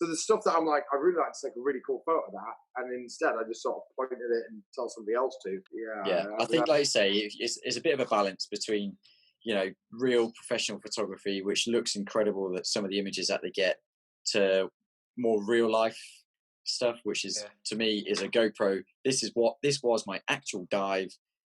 So the stuff that I'm like, I really like to take a really cool photo of that, and instead I just sort of point at it and tell somebody else to. Yeah, I think, like you say, it's a bit of a balance between, you know, real professional photography, which looks incredible, that some of the images that they get, to more real life stuff, which is to me is a GoPro. This was my actual dive.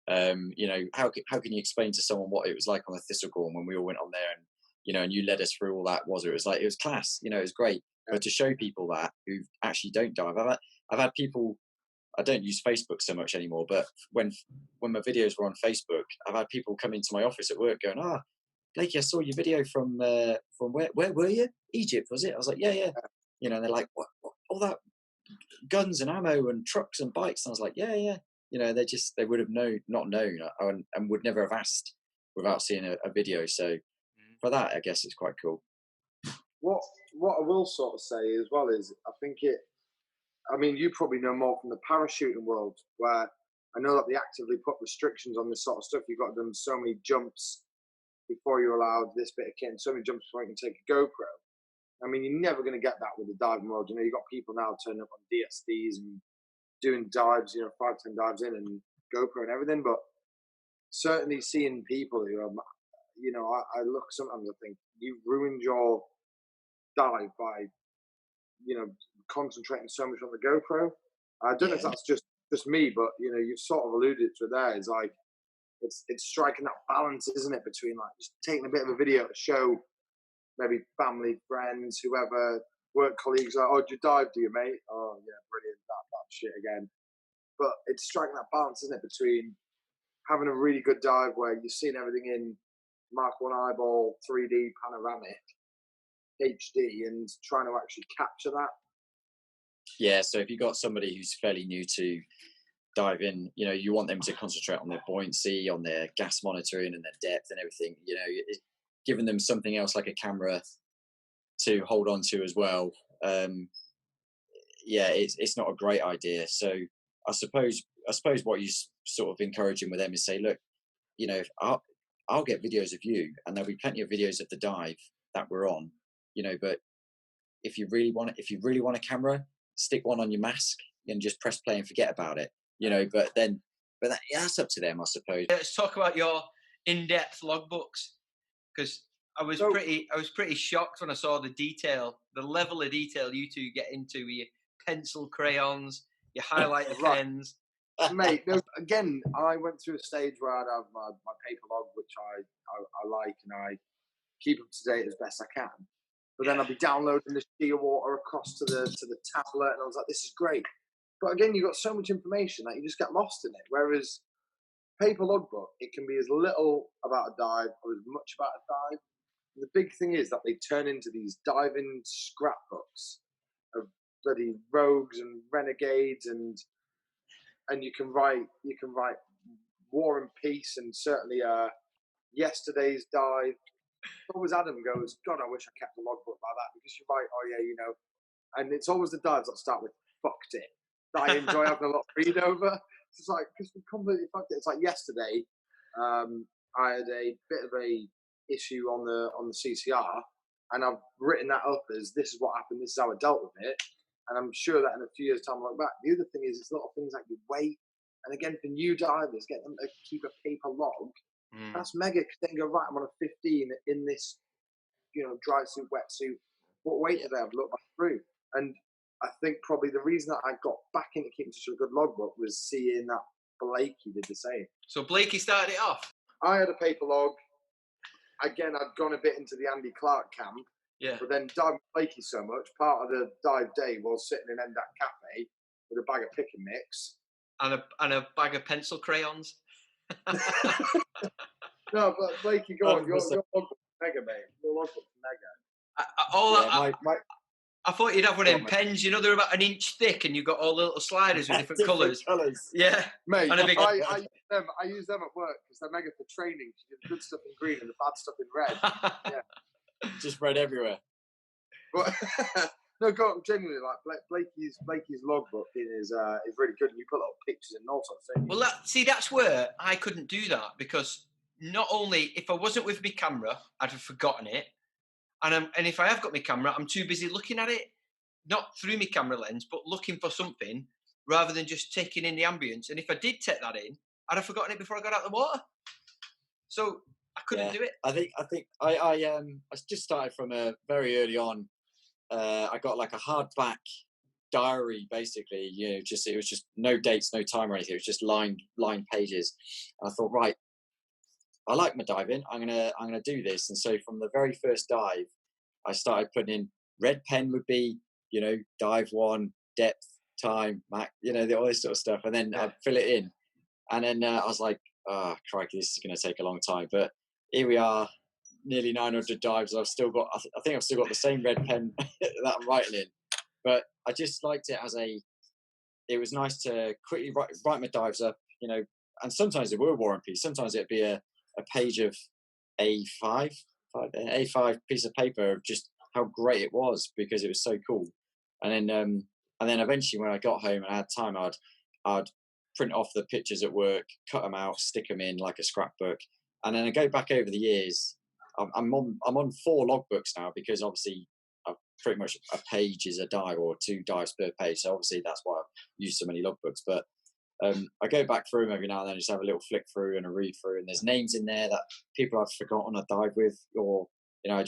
You know, how can you explain to someone what it was like on the Thistlegorm when we all went on there, and you know, and you led us through all that? It was like, it was class, you know, it was great. But to show people that who actually don't dive, I've had people. I don't use Facebook so much anymore, but when my videos were on Facebook, I've had people come into my office at work going, Blakey, I saw your video from where were you? Egypt, was it? I was like, yeah. You know, and they're like, what all that guns and ammo and trucks and bikes? And I was like, yeah. You know, they would have not known and would never have asked without seeing a video. So for that, I guess it's quite cool. What I will sort of say as well is, I mean, you probably know more from the parachuting world, where I know that they actively put restrictions on this sort of stuff. You've got to do so many jumps before you're allowed this bit of kit, and so many jumps before you can take a GoPro. I mean, you're never going to get that with the diving world. You know, you've got people now turning up on DSDs and doing dives, you know, 5, 10 dives in and GoPro and everything. But certainly seeing people who are, you know, I look sometimes, I think, you've ruined your dive by, you know, concentrating so much on the GoPro. I don't know if that's just me, but you know, you've sort of alluded to it there. It's like it's striking that balance, isn't it, between like just taking a bit of a video to show maybe family, friends, whoever, work colleagues, like, oh, did you dive, do you, mate? Oh yeah, brilliant, that shit again. But it's striking that balance, isn't it, between having a really good dive where you're seeing everything in Mark 1 eyeball, 3D panoramic, HD, and trying to actually capture that Yeah, so if you've got somebody who's fairly new to diving, you know, you want them to concentrate on their buoyancy, on their gas monitoring and their depth and everything, you know, giving them something else like a camera to hold on to as well. Yeah, it's not a great idea. So I suppose what you sort of encouraging with them is say, look, you know, I'll get videos of you, and there'll be plenty of videos of the dive that we're on, you know. But if you really want a camera, stick one on your mask and just press play and forget about it, you know. But yeah, that's up to them, I suppose. Let's talk about your in-depth logbooks, because I was pretty shocked when I saw the level of detail you two get into with your pencil crayons, your highlighter Right. pens. Mate, no, again, I went through a stage where I'd have my paper log, which I like, and I keep up to date as best I can. But then I'd be downloading the sheer water across to the tablet, and I was like, this is great. But again, you've got so much information that you just get lost in it. Whereas paper logbook, it can be as little about a dive or as much about a dive. And the big thing is that they turn into these diving scrapbooks of bloody rogues and renegades, and you can write War and Peace, and certainly yesterday's dive. Always Adam goes, God, I wish I kept a logbook like that, because you write, oh yeah, you know, and it's always the dives that start with fucked it that I enjoy having a lot of read over. It's like, because we completely fucked it. It's like yesterday, I had a bit of a issue on the CCR, and I've written that up as this is what happened, this is how I dealt with it. And I'm sure that in a few years' time, I'll look back. The other thing is, it's little things like your weight. And again, for new divers, get them to keep a paper log. That's mega, because they can go, right, I'm on a 15 in this, you know, dry suit, wetsuit. What weight do they have? Look back through. And I think probably the reason that I got back into keeping such a good logbook was seeing that Blakey did the same. So Blakey started it off. I had a paper log. Again, I'd gone a bit into the Andy Clark camp. Yeah. But then diving Blakey so much, part of the dive day was sitting in Endak Cafe with a bag of pick and mix. And a bag of pencil crayons. No, but Blakey, go on. Your logbook's mega, mate. Your logbook's mega. I thought you'd have one of them pens, you know, they're about an inch thick, and you've got all the little sliders with different colours. Yeah. Mate, and a big I use them at work because they're mega for training. You get the good stuff in green and the bad stuff in red. Yeah. Just red everywhere. But no, go genuinely, like Blakey's logbook is really good, and you put little pictures and all sorts of things. Well, that's where I couldn't do that, because not only if I wasn't with my camera, I'd have forgotten it, and if I have got my camera, I'm too busy looking at it, not through my camera lens, but looking for something rather than just taking in the ambience. And if I did take that in, I'd have forgotten it before I got out of the water. So I couldn't do it. I think I just started from a very early on. I got like a hardback diary, basically. You know, it was just no dates, no time or anything. It was just lined pages. And I thought, right, I like my diving. I'm gonna do this. And so from the very first dive, I started putting in red pen would be, you know, dive 1, depth, time, Mac, you know, all this sort of stuff, and then I'd fill it in. And then I was like, oh, crikey, this is going to take a long time. But here we are, nearly 900 dives. I've still got, I think I've still got the same red pen that I'm writing in. But I just liked it it was nice to quickly write my dives up, you know, and sometimes they were War and Peace. Sometimes it'd be a page of A5 piece of paper of just how great it was, because it was so cool. And then eventually when I got home and I had time, I'd print off the pictures at work, cut them out, stick them in like a scrapbook. And then I go back over the years. I'm on 4 logbooks now, because obviously I've pretty much a page is a dive or 2 dives per page. So obviously that's why I've used so many logbooks. But I go back through them every now and then, just have a little flick through and a read through. And there's names in there that people I've forgotten I dive with, or, you know,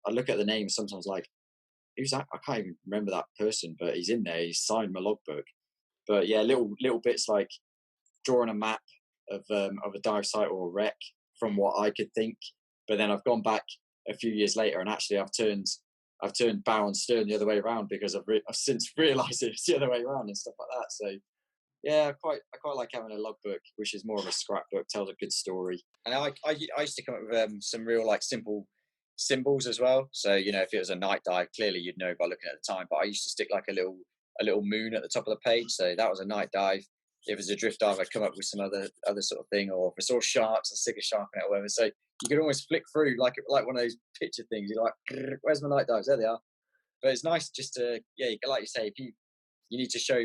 I look at the names sometimes like, who's that? I can't even remember that person, but he's in there. He's signed my logbook. But yeah, little bits like drawing a map of a dive site or a wreck from what I could think. But then I've gone back a few years later, and actually I've turned bow and stern the other way around, because I've since realised it's the other way around and stuff like that. So yeah, I quite like having a logbook, which is more of a scrapbook, tells a good story. And I used to come up with some real like simple symbols as well. So, you know, if it was a night dive, clearly you'd know by looking at the time. But I used to stick like a little a little moon at the top of the page. So that was a night dive. If it's a drift dive, I'd come up with some other sort of thing, or if I saw sharks, I'd stick a shark in it or whatever. So you could almost flick through like one of those picture things. You're like, where's my night dives? There they are. But it's nice just to, like you say, if you need to show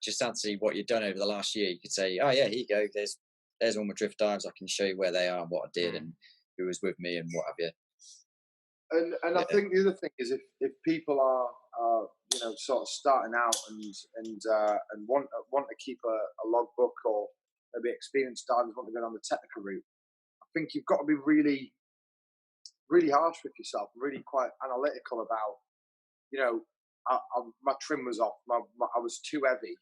just fancy what you've done over the last year, you could say, oh yeah, here you go. There's all my drift dives. I can show you where they are and what I did and who was with me and what have you. And I think the other thing is if people are sort of starting out and want to keep a logbook, or maybe experienced divers want to go down the technical route, I think you've got to be really, really harsh with yourself, really quite analytical about, my trim was off, I was too heavy,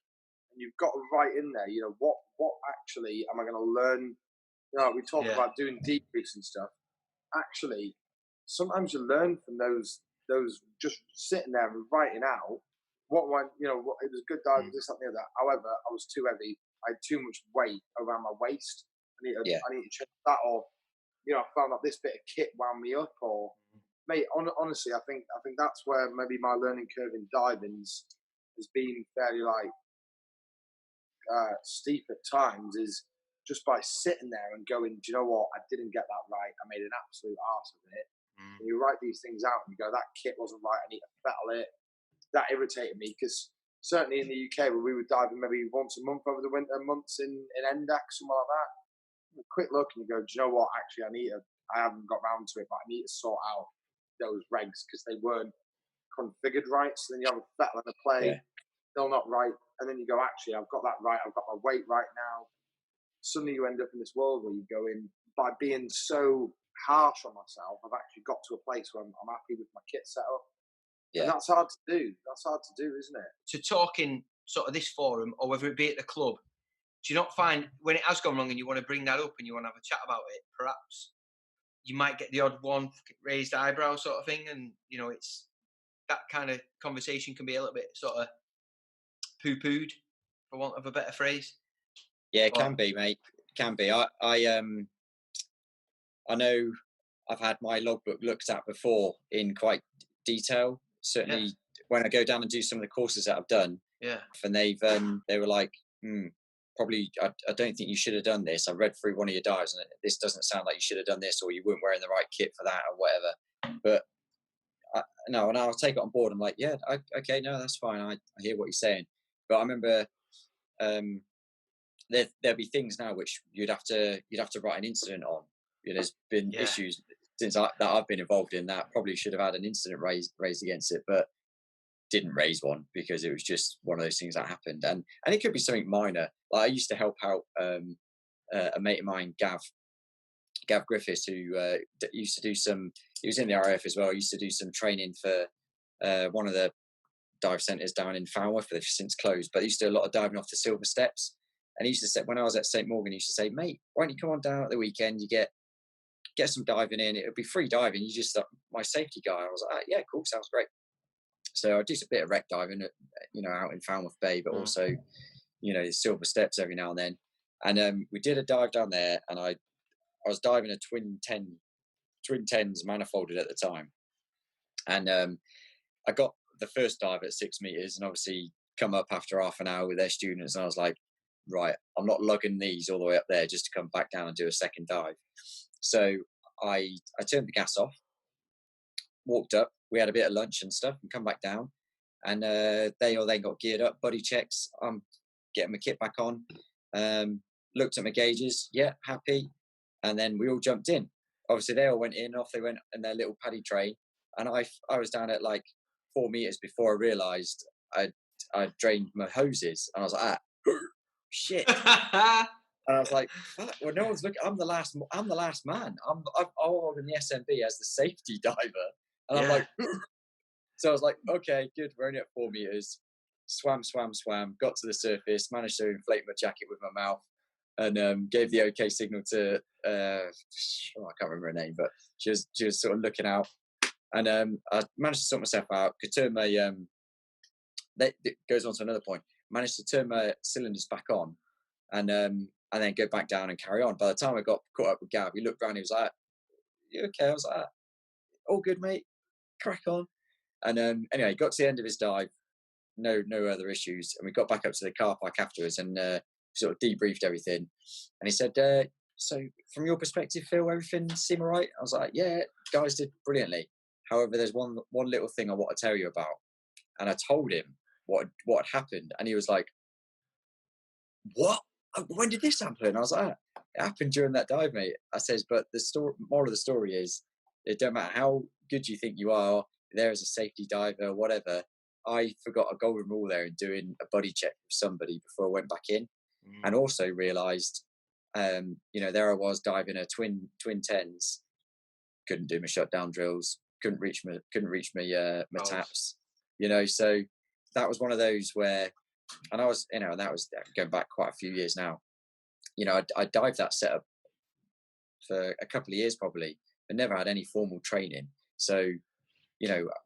and you've got to write in there, what actually am I going to learn? We talk about doing debriefs and stuff. Actually, sometimes you learn from those just sitting there and writing out what it was good dive, this, that, and the other. However, I was too heavy. I had too much weight around my waist. I need to change that, or I found that this bit of kit wound me up, or mate. Honestly, I think that's where maybe my learning curve in diving's has been fairly steep at times. Is just by sitting there and going, do you know what? I didn't get that right. I made an absolute arse of it. And you write these things out and you go, that kit wasn't right. I need to fettle it. That irritated me, because certainly in the UK, where we were diving maybe once a month over the winter months in Endac, somewhere like that, a quick look and you go, do you know what? Actually, I haven't got round to it, but I need to sort out those regs because they weren't configured right. So then you have a fettle and a play, they're not right. And then you go, actually, I've got that right. I've got my weight right now. Suddenly you end up in this world where you go in, by being so harsh on myself, I've actually got to a place where I'm happy with my kit setup. Yeah. And that's hard to do. That's hard to do, isn't it? To talk in sort of this forum, or whether it be at the club, do you not find when it has gone wrong and you want to bring that up and you want to have a chat about it, perhaps you might get the odd one raised eyebrow sort of thing, and it's that kind of conversation can be a little bit sort of poo-pooed, for want of a better phrase. Yeah, it can be, mate. It can be. I know I've had my logbook looked at before in quite detail. Certainly when I go down and do some of the courses that I've done, and they were like, probably I don't think you should have done this. I read through one of your dives and this doesn't sound like you should have done this, or you weren't wearing the right kit for that, or whatever. But and I'll take it on board. I'm like, okay, no, that's fine. I hear what you're saying. But I remember there'll be things now which you'd have to write an incident on. There's been issues since that I've been involved in that probably should have had an incident raised against it, but didn't raise one because it was just one of those things that happened. And it could be something minor. Like I used to help out a mate of mine, Gav Griffiths, who used to do some. He was in the RAF as well. He used to do some training for one of the dive centres down in Falmouth. They've since closed, but he used to do a lot of diving off the Silver Steps. And he used to say, when I was at St Morgan, he used to say, mate, why don't you come on down at the weekend? You get some diving in. It'll be free diving. You just my safety guy. I was like, yeah, cool, sounds great. So I do a bit of wreck diving, out in Falmouth Bay, but also, the Silver Steps every now and then. And we did a dive down there, and I was diving a twin tens manifolded at the time, and I got the first dive at 6 meters, and obviously come up after half an hour with their students, and I was like, right, I'm not lugging these all the way up there just to come back down and do a second dive. So I turned the gas off, walked up, we had a bit of lunch and stuff, and come back down, and they got geared up, buddy checks, I'm getting my kit back on, looked at my gauges, happy, and then we all jumped in. Obviously they all went in, off they went in their little paddy train, and I was down at like 4 meters before I realised I drained my hoses, and I was like, shit. And I was like, fuck, well, no one's looking. I'm the last man. I'm in the SMB as the safety diver. And I'm like, so I was like, okay, good. We're only at 4 meters. Swam, got to the surface, managed to inflate my jacket with my mouth, and gave the okay signal to, I can't remember her name, but she was sort of looking out. And I managed to sort myself out, could turn my, that goes on to another point, managed to turn my cylinders back on, and then go back down and carry on. By the time I got caught up with Gav, he looked around, he was like, you okay? I was like, all good, mate, crack on. And anyway, got to the end of his dive, no other issues. And we got back up to the car park afterwards and sort of debriefed everything. And he said, so from your perspective, Phil, everything seemed all right? I was like, yeah, guys did brilliantly. However, there's one little thing I want to tell you about. And I told him what had happened. And he was like, what? When did this happen? I was like, it happened during that dive, mate. I says, but the moral of the story is, it don't matter how good you think you are, there as a safety diver, whatever. I forgot a golden rule there in doing a body check with somebody before I went back in, and also realised, there I was diving a twin tens, couldn't do my shutdown drills, couldn't reach my taps, So that was one of those where, and I was, and that was going back quite a few years now. I dived that setup for a couple of years probably, but never had any formal training. So,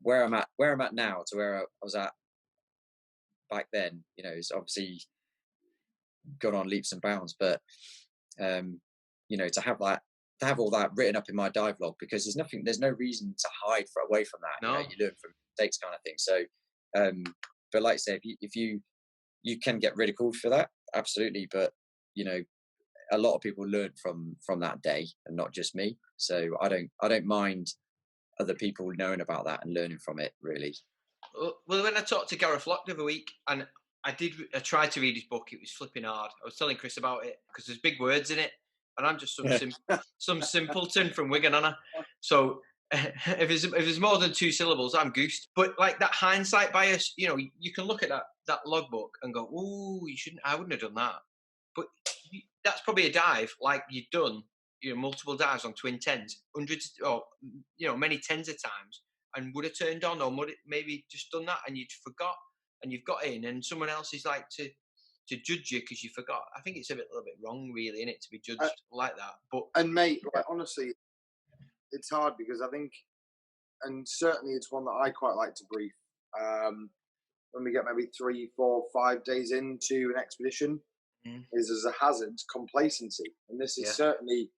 where I'm at now to where I was at back then, it's obviously gone on leaps and bounds. But to have all that written up in my dive log, because there's no reason to hide away from that. No. You learn from mistakes, kind of thing. So, but like I say, if you can get ridiculed for that, absolutely. But a lot of people learn from that day, and not just me. So I don't mind other people knowing about that and learning from it, really. Well, when I talked to Gareth Lock the other week, and I tried to read his book, it was flipping hard. I was telling Chris about it because there's big words in it, and I'm just some simpleton from Wigan, Anna. So if there's more than 2 syllables, I'm goosed. But like that hindsight bias, you can look at that logbook and go, "Ooh, you shouldn't. I wouldn't have done that." But that's probably a dive like you've done, multiple dives on twin tens, hundreds, or many tens of times, and would have turned on, or maybe just done that, and you'd forgot, and you've got in, and someone else is like to judge you because you forgot. I think it's a little bit wrong, really, isn't it, to be judged like that? But mate, honestly, it's hard because I think, and certainly it's one that I quite like to brief. When we get maybe 3, 4, 5 days into an expedition, is as a hazard complacency, and this is certainly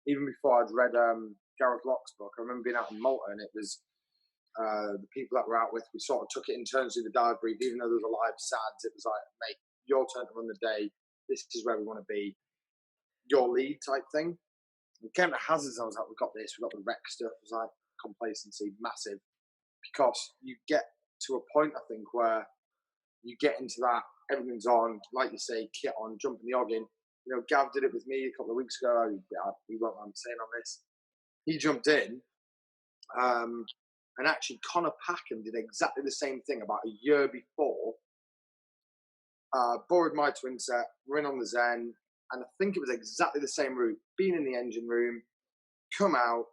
even before I'd read Gareth Lock's book. I remember being out in Malta, and it was the people that we're out with. We sort of took it in turns through the dive brief, even though there was a live SADS. It was like, mate, your turn to run the day. This is where we want to be. Your lead type thing. We came to hazards. I was like, we got this. We got the wreck stuff. It was like complacency, massive, because you get to a point, I think, where you get into that. Everything's on, like you say, kit on, jumping the oggin. Gav did it with me a couple of weeks ago. He won't mind saying on this. He jumped in, and actually Connor Packham did exactly the same thing about a year before. Borrowed my twin set, we're in on the Zen, and I think it was exactly the same route. Been in the engine room, come out,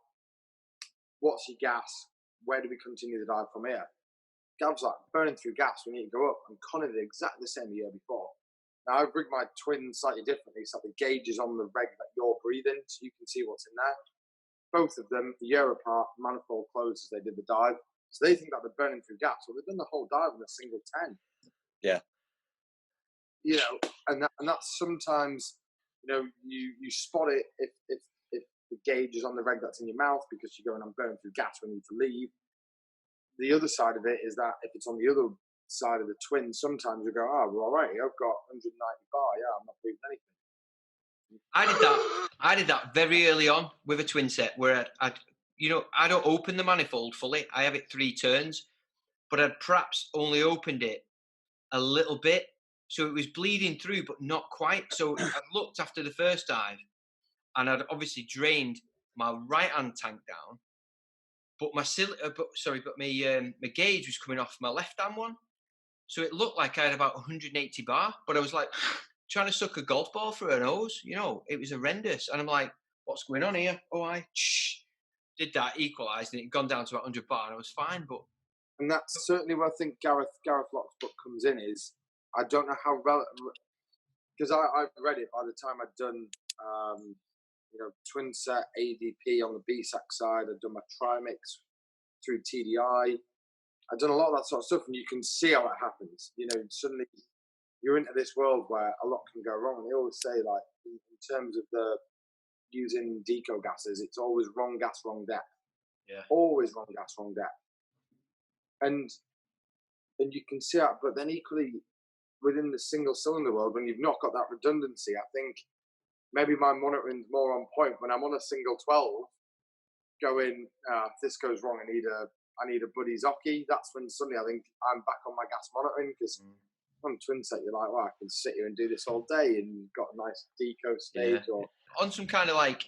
what's your gas? Where do we continue the dive from here? Gav's like, burning through gas, we need to go up. And Connor did exactly the same the year before. Now, I've rigged my twin slightly differently, so the gauge is on the reg that you're breathing, so you can see what's in there. Both of them, a year apart, manifold closed as they did the dive. So they think that they're burning through gas. Well, they've done the whole dive in a single 10. Yeah. And that's sometimes, you spot it if the gauge is on the reg that's in your mouth because you're going, I'm burning through gas, we need to leave. The other side of it is that if it's on the other side of the twin, sometimes you go, we're all right, I've got 190 bar, I'm not breathing anything. I did that very early on with a twin set where I don't open the manifold fully. I have it 3 turns, but I'd perhaps only opened it a little bit. So it was bleeding through, but not quite. So I looked after the first dive, and I'd obviously drained my right-hand tank down, but my gauge was coming off my left-hand one. So it looked like I had about 180 bar, but I was like trying to suck a golf ball through a nose. It was horrendous. And I'm like, what's going on here? Oh, I did that, equalised, and it had gone down to about 100 bar, and I was fine. And that's certainly where I think Gareth Lock's book comes in, is I don't know how relevant, because I've read it by the time I'd done, twin set ADP on the BSAC side. I'd done my trimix through TDI. I've done a lot of that sort of stuff, and you can see how it happens. Suddenly you're into this world where a lot can go wrong. And they always say, like, in terms of the using deco gases, it's always wrong gas, wrong depth. Yeah. Always wrong gas, wrong depth. And and you can see that. But then equally within the single cylinder world, when you've not got that redundancy, I think maybe my monitoring's more on point when I'm on a single 12. Going, if this goes wrong, I need a buddy's hockey. That's when suddenly I think I'm back on my gas monitoring, because on twin set you're like, well, I can sit here and do this all day, and you've got a nice deco stage. Yeah. Or On some kind of like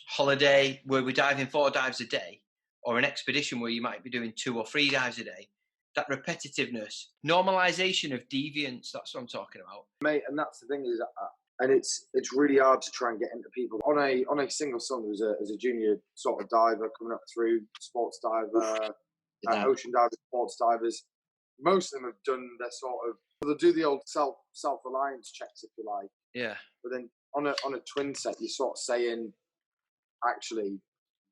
holiday where we're diving 4 dives a day, or an expedition where you might be doing 2 or 3 dives a day, that repetitiveness, normalization of deviance, that's what I'm talking about, mate. And that's the thing is, and it's really hard to try and get into people on a single cylinder as a junior sort of diver coming up through, sports diver, ocean divers, sports divers. Most of them have done their sort of, they'll do the old self-reliance checks, if you like. Yeah. But then on a twin set, you're sort of saying, actually,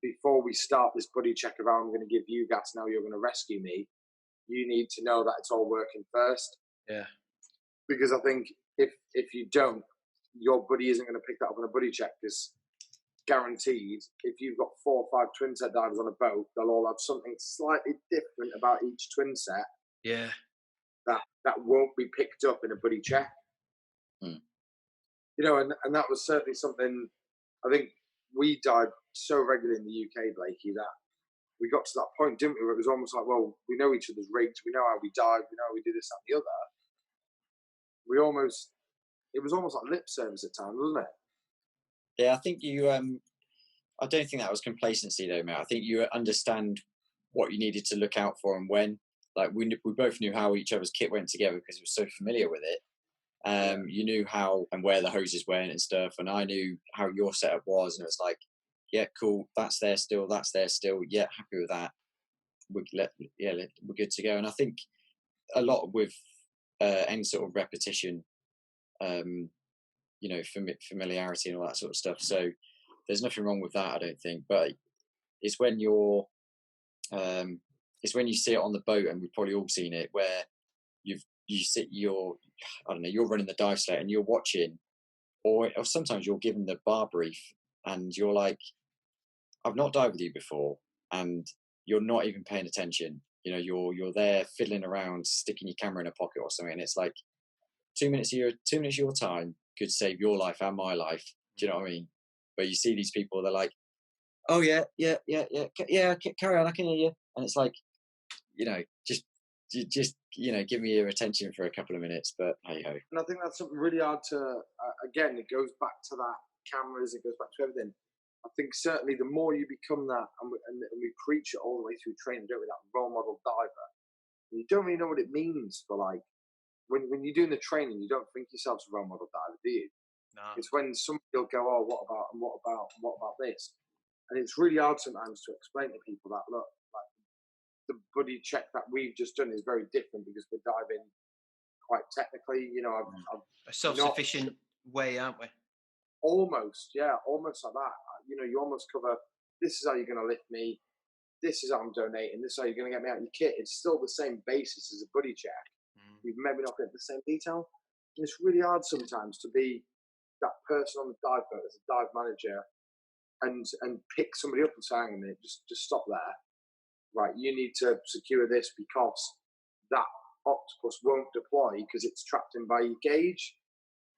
before we start this buddy check of how I'm going to give you gas, now you're going to rescue me, you need to know that it's all working first. Yeah. Because I think if you don't, your buddy isn't going to pick that up on a buddy check, because guaranteed, if you've got 4 or 5 twin set divers on a boat, they'll all have something slightly different about each twin set. Yeah. That won't be picked up in a buddy check. You know, and that was certainly something I think we dived so regularly in the UK, Blakey, that we got to that point, didn't we, where it was almost like, well, we know each other's rigs, we know how we dive, we know how we do this, that, and the other. It was almost like lip service at times, wasn't it? Yeah, I think you. I don't think that was complacency, though, mate. I think you understand what you needed to look out for and when. Like we both knew how each other's kit went together because we were so familiar with it. You knew how and where the hoses went and stuff, and I knew how your setup was, and it was like, yeah, cool, that's there still, yeah, happy with that. We're good to go. And I think a lot with any sort of repetition, familiarity and all that sort of stuff. So there's nothing wrong with that, I don't think. But it's when you see it on the boat, and we've probably all seen it, where you're running the dive slate and you're watching, or sometimes you're given the bar brief and you're like, I've not dived with you before, and you're not even paying attention. You know, you're there fiddling around, sticking your camera in a pocket or something, and it's like 2 minutes of your time could save your life and my life. Do you know what I mean? But you see these people, they're like, oh yeah, carry on, I can hear you. And it's like, just give me your attention for a couple of minutes, but hey ho. And I think that's something really hard to, again, it goes back to that cameras, it goes back to everything. I think certainly the more you become that, and we preach it all the way through training, don't we, that role model diver, you don't really know what it means for, like, when you're doing the training, you don't think yourself as a role model diver, do you? No. It's when somebody will go, oh, what about this? And it's really hard sometimes to explain to people that, look, like, the buddy check that we've just done is very different because we're diving quite technically, I've a self-sufficient way, aren't we? Almost like that. You almost cover, this is how you're going to lift me, this is how I'm donating, this is how you're going to get me out of your kit. It's still the same basis as a buddy check. You've maybe not got the same detail. And it's really hard sometimes to be that person on the dive boat as a dive manager and pick somebody up and say, hang on a minute, just stop there. Right, you need to secure this because that octopus won't deploy because it's trapped in by your gauge.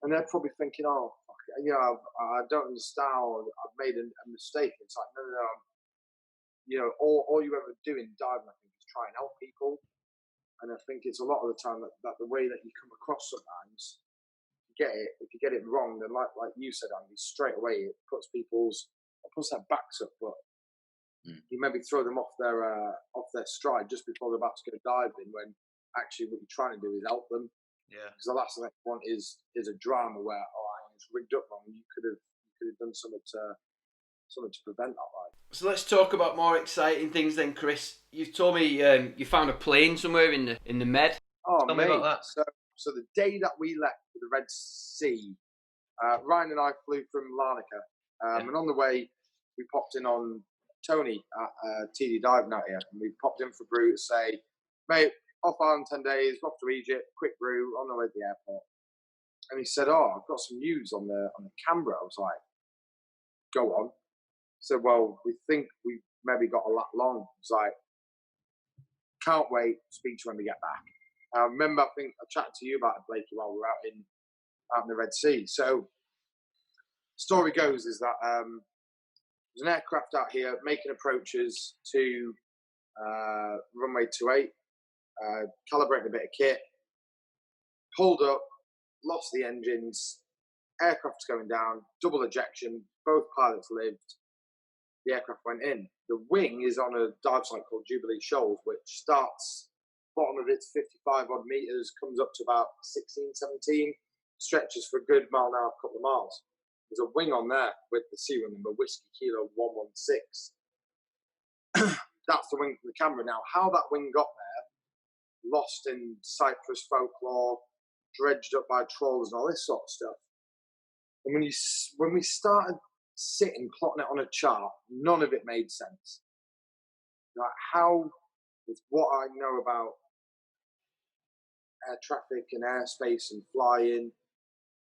And they're probably thinking, oh, I don't understand, or I've made a mistake. It's like, no. All you ever do in diving, I think, is try and help people. And I think it's a lot of the time that the way that you come across sometimes, if you get it wrong, then like you said, Andy, straight away it puts their backs up, but you maybe throw them off their stride just before they're about to go diving, when actually what you're trying to do is help them. Yeah. Because the last thing they want is a drama where, it's rigged up wrong. You could have done something to prevent that, right? So let's talk about more exciting things then, Chris. You've told me you found a plane somewhere in the Med. Oh, Tell me about that. So the day that we left for the Red Sea, Ryan and I flew from Larnaca, and on the way we popped in on Tony at TD Dive Night here, and we popped in for brew to say, mate, off on 10 days, off to Egypt, quick brew on the way to the airport. And he said, oh, I've got some news on the camera. I was like, go on. So, well, we think we've maybe got a lot long. It's like, can't wait, speak to you when we get back. I remember, I think I chatted to you about it, Blakey, while we were out in the Red Sea. So, story goes is that there's an aircraft out here making approaches to runway 28, calibrating a bit of kit, pulled up, lost the engines, aircraft's going down, double ejection, both pilots lived, the aircraft went in. The wing is on a dive site called Jubilee Shoals, which starts bottom of it's 55 odd meters, comes up to about 16, 17, stretches for a good mile an hour, couple of miles. There's a wing on there with the serial number Whiskey Kilo 116. That's the wing from the camera. Now, how that wing got there, lost in Cyprus folklore, dredged up by trawlers and all this sort of stuff. And when we started sitting, plotting it on a chart, none of it made sense. Like, how, with what I know about air traffic and airspace and flying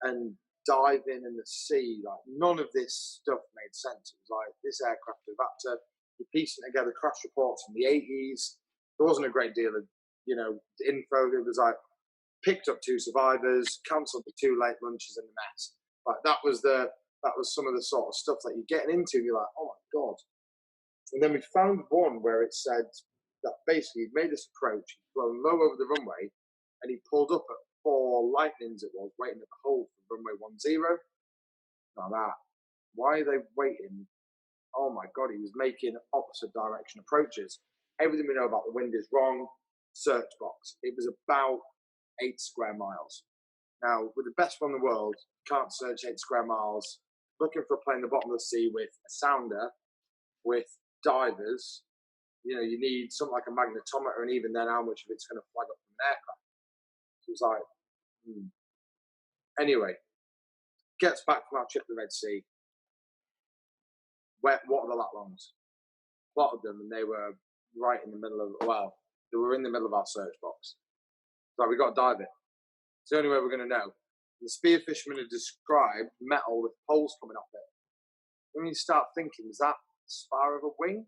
and diving in the sea, like, none of this stuff made sense. It was like, this aircraft have had to be piecing together crash reports from the 80s. There wasn't a great deal of, info. It was like, picked up 2 survivors, cancelled the 2 late lunches in the mess. Like, that was some of the sort of stuff that you're getting into. You're like, oh my God. And then we found one where it said that basically he'd made this approach, he'd flown low over the runway, and he pulled up at 4 lightnings it was, waiting at the hole for runway 10. Now that, why are they waiting? Oh my God, he was making opposite direction approaches. Everything we know about the wind is wrong. Search box. It was about 8 square miles. Now, with the best one in the world, you can't search 8 square miles. Looking for a plane in the bottom of the sea with a sounder, with divers, you need something like a magnetometer, and even then, how much of it's going to flag up from an aircraft. So it was like, Anyway, gets back from our trip to the Red Sea. What are the lat longs? Plotted them, and they were right in the middle of, they were in the middle of our search box. So we got to dive it. It's the only way we're going to know. The spear fishermen had described metal with poles coming off it. When you start thinking, is that the spar of a wing?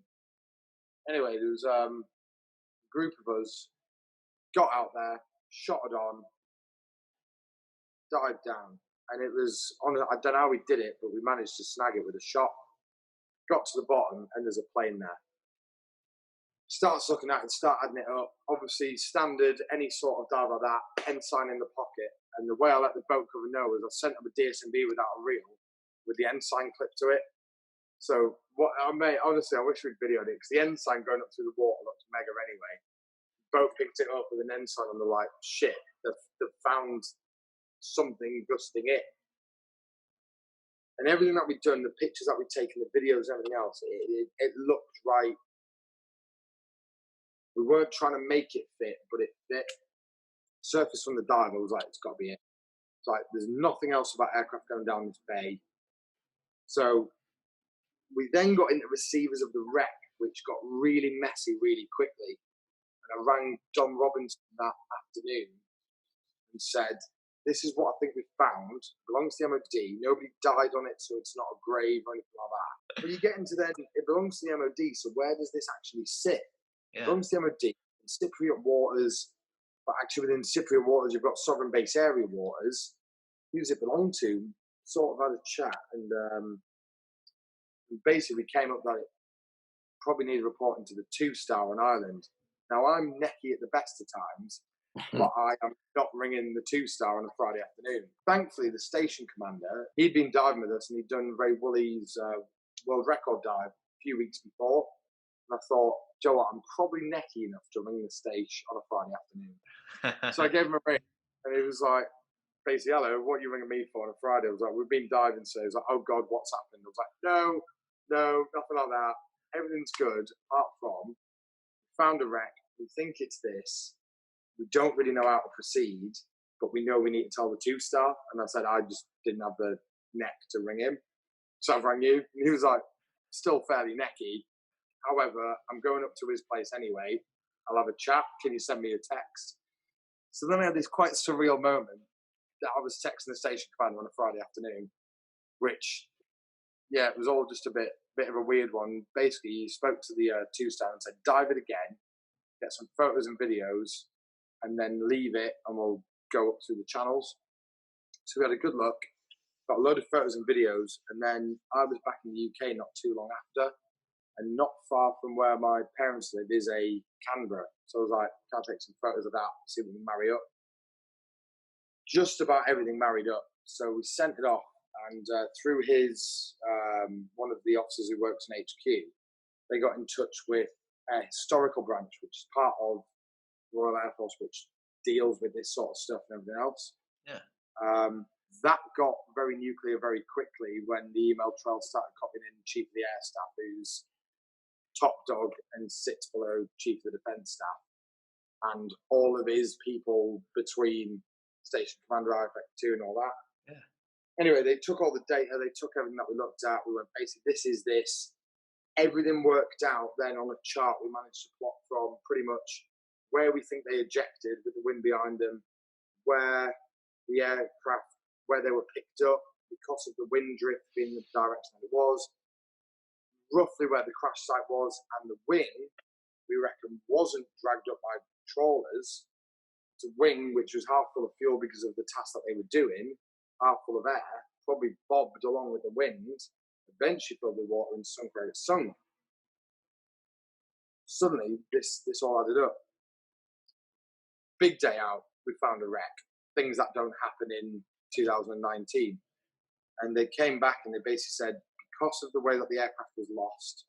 Anyway, there was a group of us, got out there, shot it on, dived down. And it was I don't know how we did it, but we managed to snag it with a shot. Got to the bottom, and there's a plane there. Starts looking at it, start adding it up. Obviously, standard, any sort of dive like that, ensign in the pocket. And the way I let the boat cover know is I sent them a DSMB without a reel with the ensign clipped to it. So, honestly, I wish we'd videoed it, because the ensign going up through the water looked mega anyway. Boat picked it up with an ensign, and they're like, shit, they've found something gusting it. And everything that we'd done, the pictures that we'd taken, the videos, everything else, it looked right. We weren't trying to make it fit, but it fit. Surface from the dive, I was like, it's got to be it. It's like, there's nothing else about aircraft going down this bay. So we then got into receivers of the wreck, which got really messy really quickly. And I rang John Robinson that afternoon and said, this is what I think we found. It belongs to the MOD. Nobody died on it, so it's not a grave or anything like that. But you get into then, it belongs to the MOD, so where does this actually sit? Yeah. It belongs to the MOD, in Cypriot waters, but actually within Cypriot waters, you've got sovereign base area waters. Who does it belong to? Sort of had a chat, and basically we came up that it probably needed reporting to the 2-star on Ireland. Now, I'm necky at the best of times, but I am not ringing the 2-star on a Friday afternoon. Thankfully, the station commander, he'd been diving with us, and he'd done Ray Woolley's world record dive a few weeks before. And I thought, Joe, what, I'm probably necky enough to ring the station on a Friday afternoon. So I gave him a ring, and he was like, basically, hello, what are you ringing me for on a Friday? I was like, we've been diving, so he was like, oh God, what's happened? I was like, no, nothing like that. Everything's good, apart from, we found a wreck, we think it's this, we don't really know how to proceed, but we know we need to tell the 2-star. And I said, I just didn't have the neck to ring him. So I rang you. And he was like, still fairly necky. However, I'm going up to his place anyway. I'll have a chat. Can you send me a text? So then I had this quite surreal moment that I was texting the station commander on a Friday afternoon, which, yeah, it was all just a bit of a weird one. Basically, he spoke to the 2-star and said, dive it again, get some photos and videos, and then leave it, and we'll go up through the channels. So we had a good look, got a load of photos and videos, and then I was back in the UK not too long after, and not far from where my parents live is a Canberra. So I was like, can I take some photos of that, see if we can marry up? Just about everything married up. So we sent it off, and through his, one of the officers who works in HQ, they got in touch with a historical branch, which is part of Royal Air Force, which deals with this sort of stuff and everything else. Yeah. That got very nuclear very quickly when the email trail started copying in Chief of the Air Staff, who's top dog and sits below Chief of the Defence Staff, and all of his people between Station Commander, IFAC2 and all that. Yeah. Anyway, they took all the data, they took everything that we looked at, we went, basically, this is this. Everything worked out then on a chart we managed to plot from pretty much where we think they ejected with the wind behind them, where the aircraft, where they were picked up because of the wind drift being the direction that it was, roughly where the crash site was, and the wing, we reckon, wasn't dragged up by trawlers. It's a wing which was half full of fuel because of the task that they were doing, half full of air, probably bobbed along with the wind, eventually filled with water and sunk where it sunk. Suddenly, this all added up. Big day out, we found a wreck. Things that don't happen in 2019. And they came back and they basically said, because of the way that the aircraft was lost,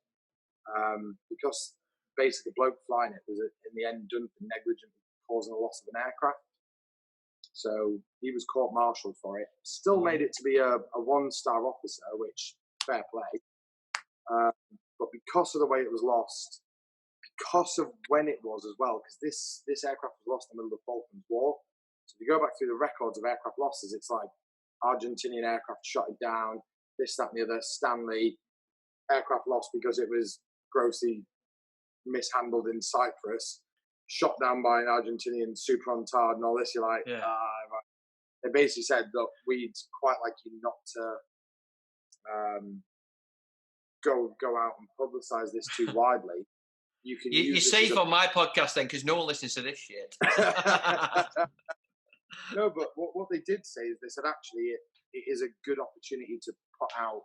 because basically the bloke flying it was in the end done for negligently causing the loss of an aircraft. So he was court-martialed for it. Still made it to be a one-star officer, which, fair play. But because of the way it was lost, because of when it was as well, because this aircraft was lost in the middle of the Falklands War. So if you go back through the records of aircraft losses, it's like Argentinian aircraft shot it down, this, that, and the other. Stanley aircraft lost because it was grossly mishandled in Cyprus, shot down by an Argentinian super on tard and all this. You're like, Yeah. They basically said, look, we'd quite like you not to go out and publicise this too widely. You can You're use safe on my podcast then, because no one listens to this shit. No, but what they did say is they said actually it is a good opportunity to put out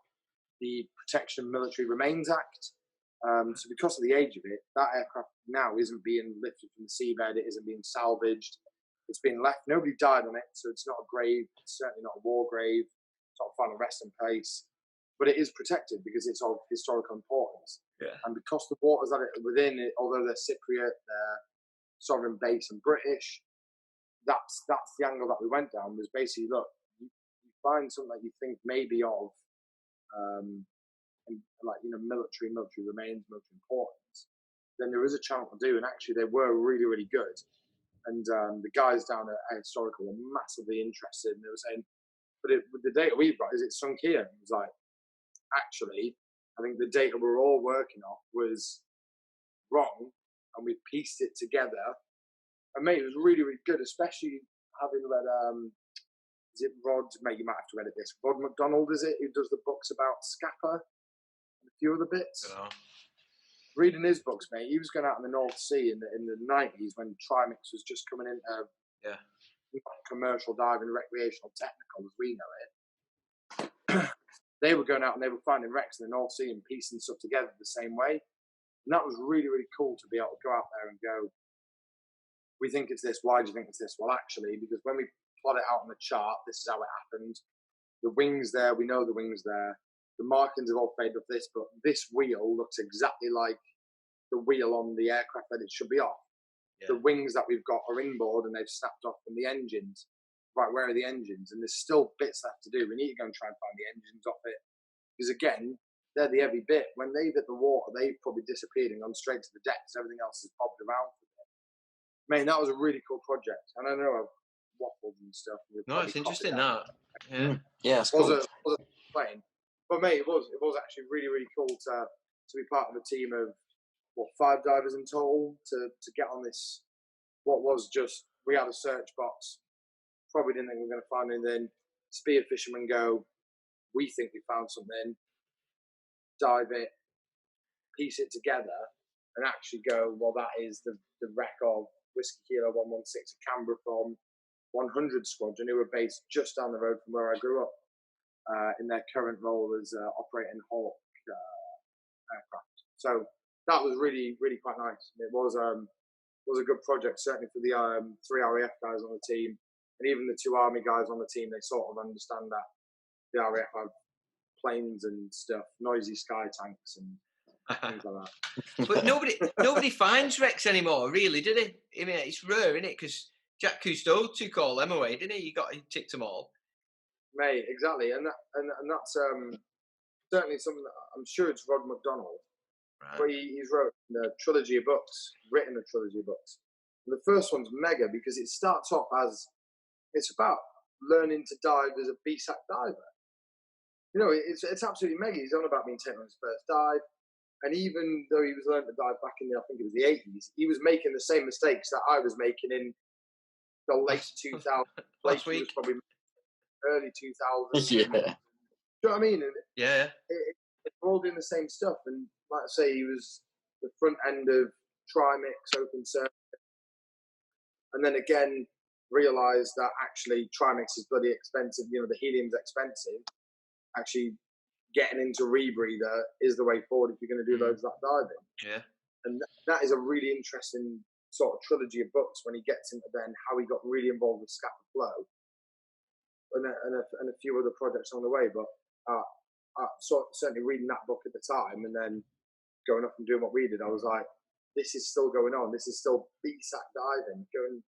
the Protection of Military Remains Act. So because of the age of it, that aircraft now isn't being lifted from the seabed, it isn't being salvaged, it's being left. Nobody died on it, so it's not a grave, it's certainly not a war grave, it's not a final resting place, but it is protected because it's of historical importance. Yeah. And because the waters that are within it, although they're Cypriot, they're sovereign base and British, that's the angle that we went down, was basically, look, you find something that you think maybe of, and like, you know, military remains, military importance, then there is a channel to do. And actually they were really, really good. And the guys down at Historical were massively interested, and they were saying, but with the data we've got, is it sunk here? And it was like, actually, I think the data we're all working off was wrong, and we pieced it together. And mate, it was really, really good, especially having read, is it Rod, mate, you might have to edit this, Rod McDonald, is it, who does the books about Scapa and a few other bits? Yeah. Reading his books, mate, he was going out in the North Sea in the 90s when Trimix was just coming into commercial diving, recreational, technical as we know it. They were going out and they were finding wrecks in the North Sea and piecing stuff together the same way. And that was really, really cool to be able to go out there and go, we think it's this, why do you think it's this? Well, actually, because when we plot it out on the chart, this is how it happened. The wing's there, we know the wing's there. The markings have all faded off this, but this wheel looks exactly like the wheel on the aircraft that it should be off. Yeah. The wings that we've got are inboard and they've snapped off from the engines. Right, where are the engines? And there's still bits left to do. We need to go and try and find the engines off it. Because again, they're the heavy bit. When they've hit the water, they've probably disappeared and gone straight to the decks. Everything else is bobbed around for them. Man, that was a really cool project. And I know I've waffled and stuff. No, it's interesting that. Yeah. Yeah, it's cool. Wasn't playing. But mate, it was actually really, really cool to be part of a team of 5 divers in total to get on this. What was just, we had a search box. Probably didn't think we were going to find anything. Spear fishermen go, we think we found something. Dive it, piece it together, and actually go, well, that is the wreck of Whiskey Kilo 116 at Canberra from 100 Squadron, who were based just down the road from where I grew up, in their current role as operating Hawk aircraft. So that was really, really quite nice. It was a good project, certainly for the 3 RAF guys on the team, and even the 2 Army guys on the team. They sort of understand that the RAF have planes and stuff, noisy sky tanks and things like that. But nobody finds wrecks anymore, really, did they? I mean, it's rare, isn't it? Because Jack Cousteau took all them away, didn't he? He ticked them all. Mate, exactly, and that's certainly something that I'm sure it's Rod McDonald. Right. But he's written a trilogy of books. And the first one's mega because it starts off as it's about learning to dive as a BSAC diver. You know, it's absolutely mega. He's on about being taken on his first dive, and even though he was learning to dive back in I think it was the 80s, he was making the same mistakes that I was making in the late 2000s. Last Blakey week. was probably early 2000s. Yeah. Do you know what I mean? And Yeah. we're all doing the same stuff, and like I say, he was the front end of Trimix, Open Circuit, and then again realised that actually Trimix is bloody expensive. You know, the helium's expensive. Actually, getting into rebreather is the way forward if you're going to do loads of that diving. Yeah. And that is a really interesting sort of trilogy of books when he gets into then how he got really involved with Scaffold Flow and a few other projects on the way. But certainly reading that book at the time and then going up and doing what we did, I was like, this is still going on. This is still BSAC diving, going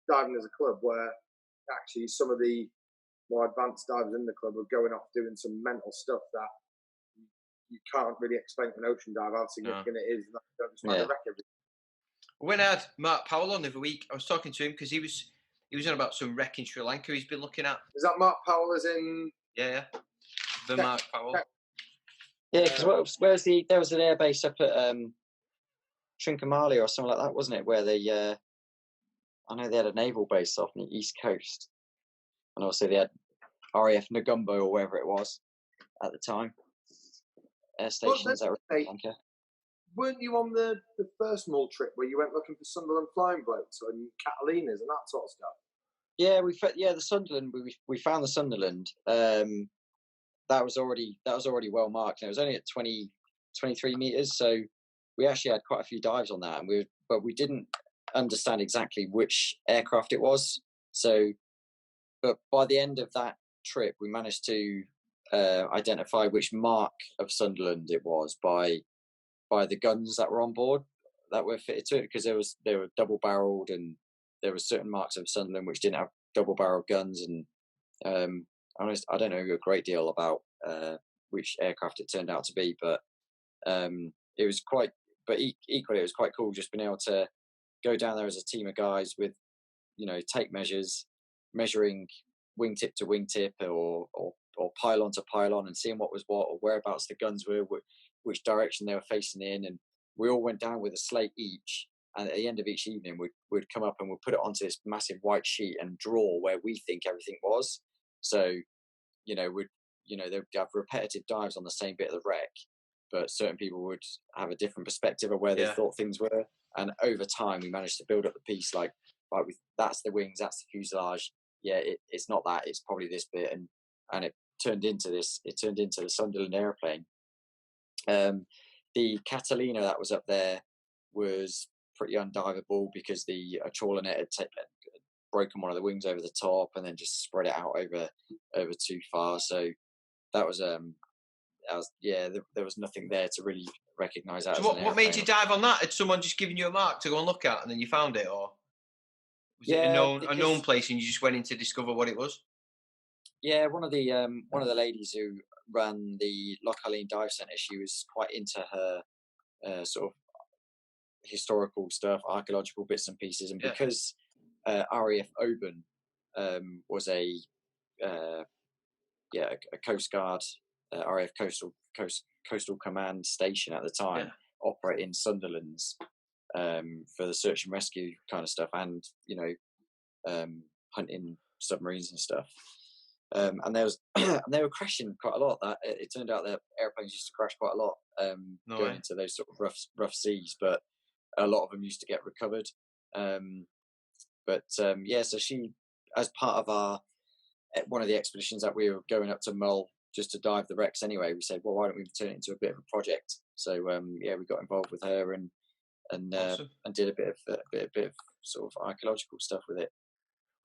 diving as a club where actually some of the more advanced divers in the club are going off doing some mental stuff that you can't really explain to an ocean dive how significant it is. And don't just find a wreck every. When I had Mark Powell on the other week, I was talking to him because he was on about some wreck in Sri Lanka he's been looking at. Is that Mark Powell as in? Yeah. The Mark Powell. Yeah, because there was an airbase up at Trincomalee or something like that, wasn't it? Where they, I know they had a naval base off the east coast, and also they had RAF Negumbo or wherever it was at the time. Air stations that were in Sri Lanka. Weren't you on the first mall trip where you went looking for Sunderland flying boats and Catalinas and that sort of stuff? Yeah, the Sunderland. We found the Sunderland. That was already well marked. And it was only at 23 meters, so we actually had quite a few dives on that, but we didn't understand exactly which aircraft it was. So, but by the end of that trip, we managed to identify which mark of Sunderland it was by the guns that were on board that were fitted to it, because they were double barreled, and there were certain marks of Sunderland which didn't have double barreled guns. And I don't know a great deal about which aircraft it turned out to be, but it was quite. But equally, it was quite cool just being able to go down there as a team of guys with, tape measures, measuring wingtip to wingtip or pylon to pylon, and seeing what was what, or whereabouts the guns were, which direction they were facing in. And we all went down with a slate each, and at the end of each evening we'd come up and we'd put it onto this massive white sheet and draw where we think everything was. So they'd have repetitive dives on the same bit of the wreck, but certain people would have a different perspective of where they thought things were. And over time we managed to build up the piece like that's the wings, that's the fuselage, it's not that, it's probably this bit, and it turned into the Sunderland airplane. The Catalina that was up there was pretty undivable because the trawler net had broken one of the wings over the top and then just spread it out over too far. So that was there was nothing there to really recognise that. So what made you dive on that? Had someone just given you a mark to go and look at, and then you found it, or was it a known place and you just went in to discover what it was? Yeah, one of the ladies who ran the Loch Eileen Dive Centre, she was quite into her sort of historical stuff, archaeological bits and pieces, and because RAF Oban was a Coast Guard, RAF Coastal Command station at the time, operating Sunderlands for the search and rescue kind of stuff, and hunting submarines and stuff. And they were crashing quite a lot. That it turned out that airplanes used to crash quite a lot going into those sort of rough seas, but a lot of them used to get recovered. Yeah, so she, as part of one of the expeditions that we were going up to Mull just to dive the wrecks anyway, we said, well, why don't we turn it into a bit of a project? So yeah, we got involved with her and Awesome. and did a bit of sort of archaeological stuff with it.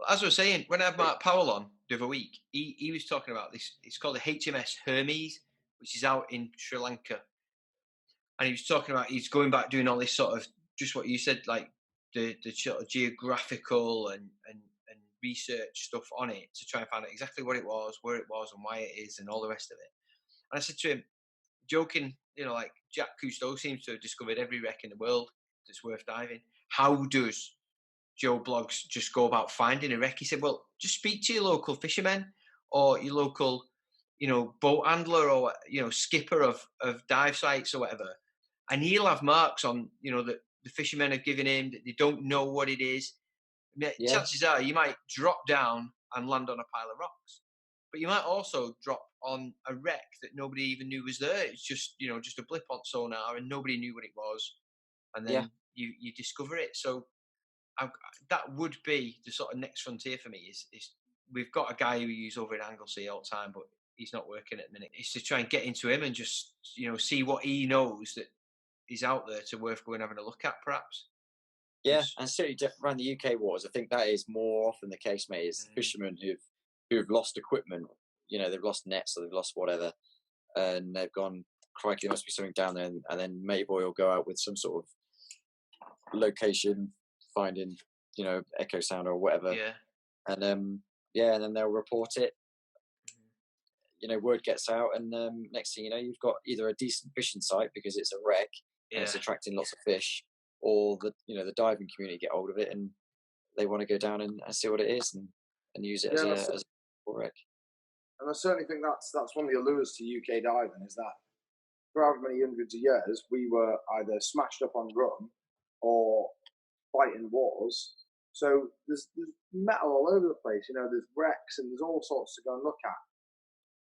Well, as I was saying, when I had Mark Powell on the other week, he was talking about this. It's called the HMS Hermes, which is out in Sri Lanka. And he was talking about he's going back doing all this sort of, just what you said, like the sort of geographical and research stuff on it to try and find out exactly what it was, where it was, and why it is, and all the rest of it. And I said to him, joking, like Jacques Cousteau seems to have discovered every wreck in the world that's worth diving. How does Joe Bloggs just go about finding a wreck? He said, well, just speak to your local fishermen or your local, boat handler or, skipper of dive sites or whatever. And he'll have marks on, that the fishermen are giving him that they don't know what it is. Yeah. Chances are you might drop down and land on a pile of rocks, but you might also drop on a wreck that nobody even knew was there. It's just, just a blip on sonar and nobody knew what it was. And then you discover it. So that would be the sort of next frontier for me is we've got a guy who we use over in Anglesey all the time, but he's not working at the minute. It's to try and get into him and just, see what he knows that is out there to worth going having a look at, perhaps. Yeah, and certainly around the UK waters, I think that is more often the case, mate. Is fishermen who've lost equipment, they've lost nets or they've lost whatever, and they've gone, crikey, there must be something down there, and then Mate Boy will go out with some sort of location, finding, echo sound or whatever, and and then they'll report it. Word gets out, and next thing you know, you've got either a decent fishing site because it's a wreck and it's attracting lots of fish, or the diving community get hold of it and they want to go down and see what it is and use it as a wreck. And I certainly think that's one of the allures to UK diving, is that for however many hundreds of years we were either smashed up on rum or fighting wars. So there's metal all over the place. There's wrecks and there's all sorts to go and look at.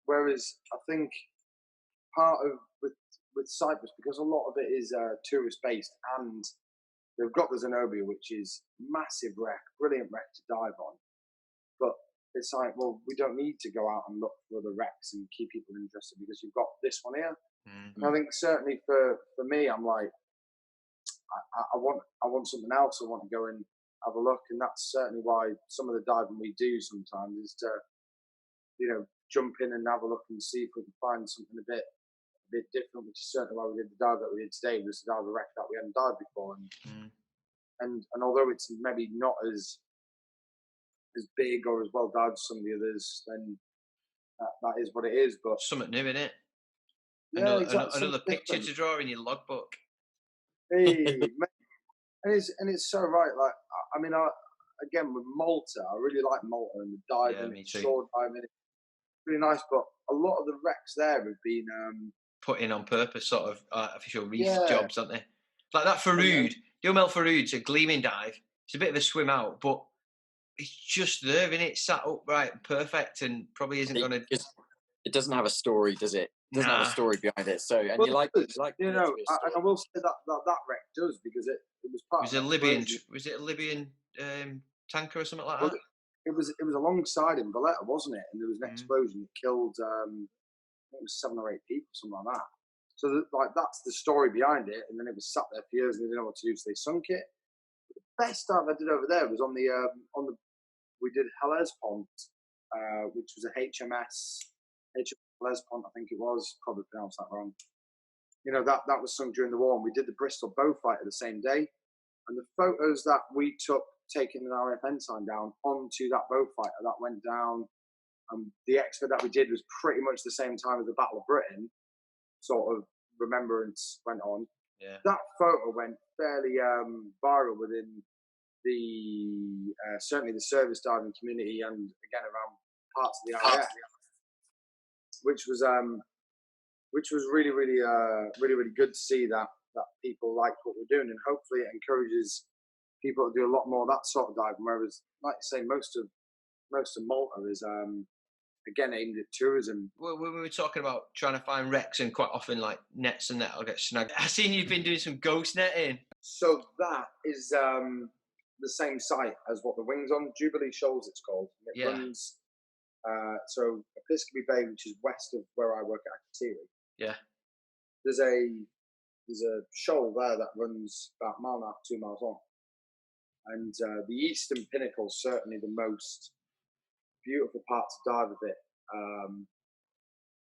Whereas I think part of with Cyprus, because a lot of it is tourist based, and they've got the Zenobia, which is massive wreck, brilliant wreck to dive on. But it's like, well, we don't need to go out and look for the wrecks and keep people interested because you've got this one here. Mm-hmm. And I think certainly for me, I'm like, I want something else. I want to go and have a look, and that's certainly why some of the diving we do sometimes is to, jump in and have a look and see if we can find something a bit different, which is certainly why we did the dive that we did today, was to dive a wreck that we hadn't dived before. And although it's maybe not as big or as well dived as some of the others, then that is what it is. But something new, innit? Yeah, another picture to draw in your logbook. Hey, and it's so right. Like, I mean, again with Malta, I really like Malta and the diving, shore diving. It's really nice, but a lot of the wrecks there have been put in on purpose, sort of artificial reef jobs, aren't they? Like that Farood, the Omel Farood's a gleaming dive. It's a bit of a swim out, but it's just there, isn't it? Sat upright, perfect, and probably isn't going to. It doesn't have a story, does it? It doesn't have a story behind it. So, and well, you like, and I will say that wreck does, because it was part. Was it a Libyan tanker or something like that? It was alongside in Valletta, wasn't it? And there was an explosion that killed. It was 7 or 8 people, something like that. So that's the story behind it. And then it was sat there for years and they didn't know what to do, so they sunk it. The best dive I did over there was on the we did Hellespont, which was a HMS Hellespont, I think it was, probably pronounced that wrong. That was sunk during the war, and we did the Bristol bow fight the same day. And the photos that we took taking an RF ensign down onto that bow fighter that went down, the expert that we did was pretty much the same time as the Battle of Britain, sort of remembrance went on. Yeah. That photo went fairly viral within the certainly the service diving community, and again around parts of the RAF, which was really really good to see that people like what we're doing, and hopefully it encourages people to do a lot more of that sort of diving. Whereas, like I say, most of Malta is again aimed at tourism. Well, when we were talking about trying to find wrecks, and quite often like nets and that will get snagged. I've seen you've been doing some ghost netting. So that is the same site as what the wing's on. Jubilee Shoals, it's called. It runs. So Episcopi Bay, which is west of where I work at Akatiri. Yeah. There's a shoal there that runs about a mile and a half, 2 miles long. And the eastern pinnacle is certainly the most beautiful part to dive of it.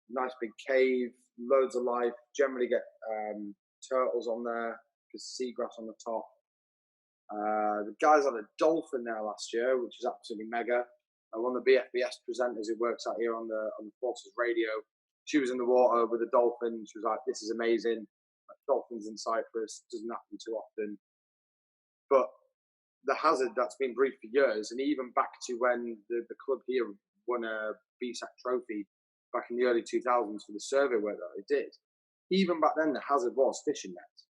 Nice big cave, loads of life. Generally get turtles on there, there's seagrass on the top. The guys had a dolphin there last year, which is absolutely mega. One of the BFBS presenters who works out here on the Forces radio, she was in the water with a dolphin. She was like, "This is amazing. Like, dolphins in Cyprus doesn't happen too often." But the hazard that's been brewed for years, and even back to when the club here won a BSAC trophy back in the early 2000s for the survey work that they did. Even back then, the hazard was fishing nets.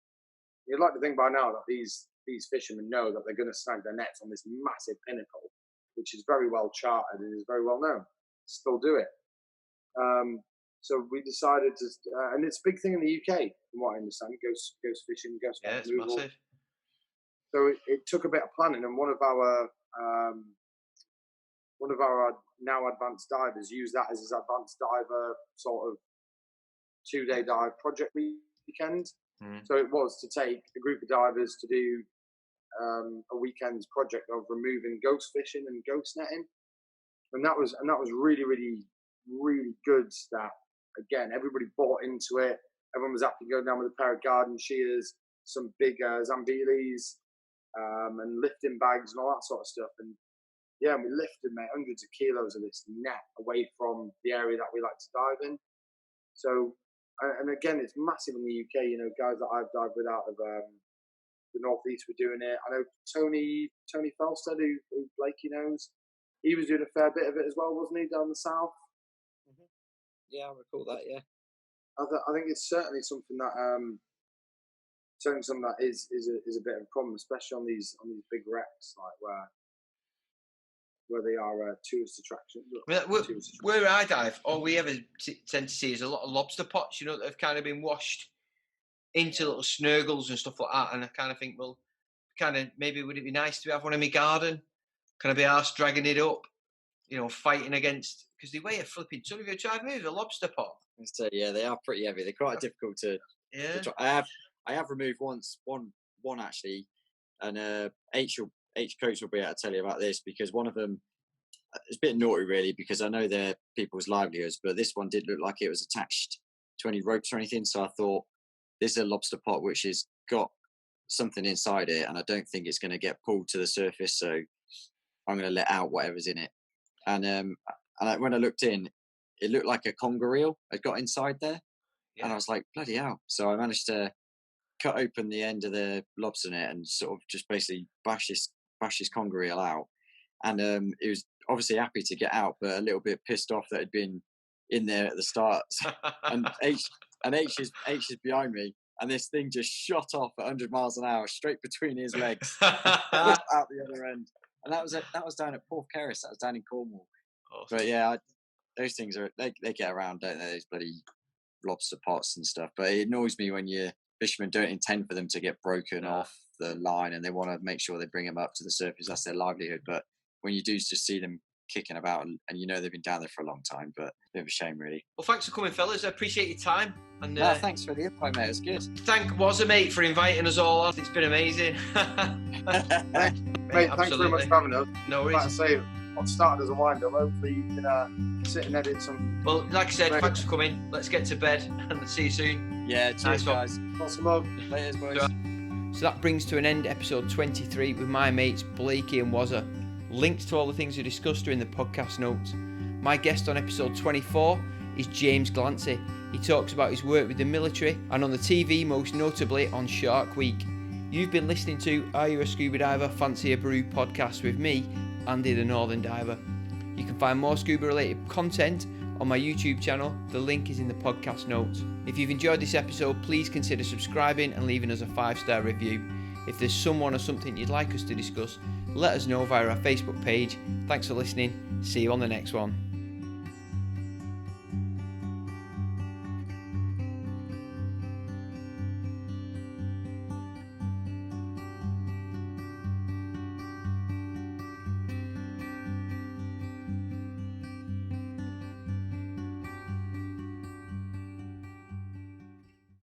You'd like to think by now that these fishermen know that they're going to snag their nets on this massive pinnacle, which is very well charted and is very well known. Still do it. So we decided to, and it's a big thing in the UK, from what I understand. Goes fishing, goes it's removal. massive. So it took a bit of planning, and one of our now advanced divers used that as his advanced diver sort of 2-day dive project weekend. So it was to take a group of divers to do a weekend's project of removing ghost fishing and ghost netting, and that was really, really, really good. That again, everybody bought into it. Everyone was happy going down with a pair of garden shears, some big Zambilis, and lifting bags and all that sort of stuff. And yeah, we lifted, mate, hundreds of kilos of this net away from the area that we like to dive in. So, and again, it's massive in the UK. You know, guys that I've dived with out of the northeast were doing it. I know Tony Felstead, who Blakey knows, he was doing a fair bit of it as well, wasn't he, down the south? Yeah, I recall that. Yeah, I think it's certainly something that is a bit of a problem, especially on these big wrecks, like where they are tourist attractions. Where I dive, all we ever tend to see is a lot of lobster pots, you know, that have kind of been washed into little snurgles and stuff like that. And I kind of think, well, maybe would it be nice to have one in my garden? Can I be arsed dragging it up, you know, fighting against, because they weigh a flipping ton. If you try to move a lobster pot. So yeah, they are pretty heavy. They're quite difficult to try. I have removed one actually, and H Coach will be able to tell you about this, because one of them, it's a bit naughty really, because I know they're people's livelihoods, but this one did look like it was attached to any ropes or anything. So I thought, this is a lobster pot which has got something inside it, and I don't think it's going to get pulled to the surface. So I'm going to let out whatever's in it. And when I looked in, it looked like a conger eel had got inside there, and I was like, bloody hell! So I managed to cut open the end of the lobster net and sort of just basically bash this conger eel out. And it was obviously happy to get out, but a little bit pissed off that it had been in there at the start. and H is behind me, and this thing just shot off at 100 miles an hour straight between his legs out the other end. And that was down at Port Keris. That was down in Cornwall. Awesome. But yeah, those things they get around, don't they? Those bloody lobster pots and stuff. But it annoys me when your fishermen don't intend for them to get broken off the line, and they want to make sure they bring them up to the surface. That's their livelihood. But when you do just see them kicking about, and you know they've been down there for a long time, but a bit of a shame really. Well, thanks for coming, fellas. I appreciate your time. And thanks for the invite, mate. It was good. Thank Wozzer, mate, for inviting us all on. It's been amazing. Mate, thanks very much for having us. No worries. Like I say, I've started as a wind-up. Hopefully you can sit and edit some. Well, like I said, thanks for coming. Let's get to bed and see you soon. Yeah, cheers, guys. Lots of love. Later, boys. So that brings to an end episode 23 with my mates Blakey and Wozzer. Links to all the things we discussed are in the podcast notes. My guest on episode 24 is James Glancy. He talks about his work with the military and on the TV, most notably on Shark Week. You've been listening to Are You a Scuba Diver? Fancy a Brew podcast with me, Andy the Northern Diver. You can find more scuba related content on my YouTube channel. The link is in the podcast notes. If you've enjoyed this episode, please consider subscribing and leaving us a 5-star review. If there's someone or something you'd like us to discuss, let us know via our Facebook page. Thanks for listening. See you on the next one.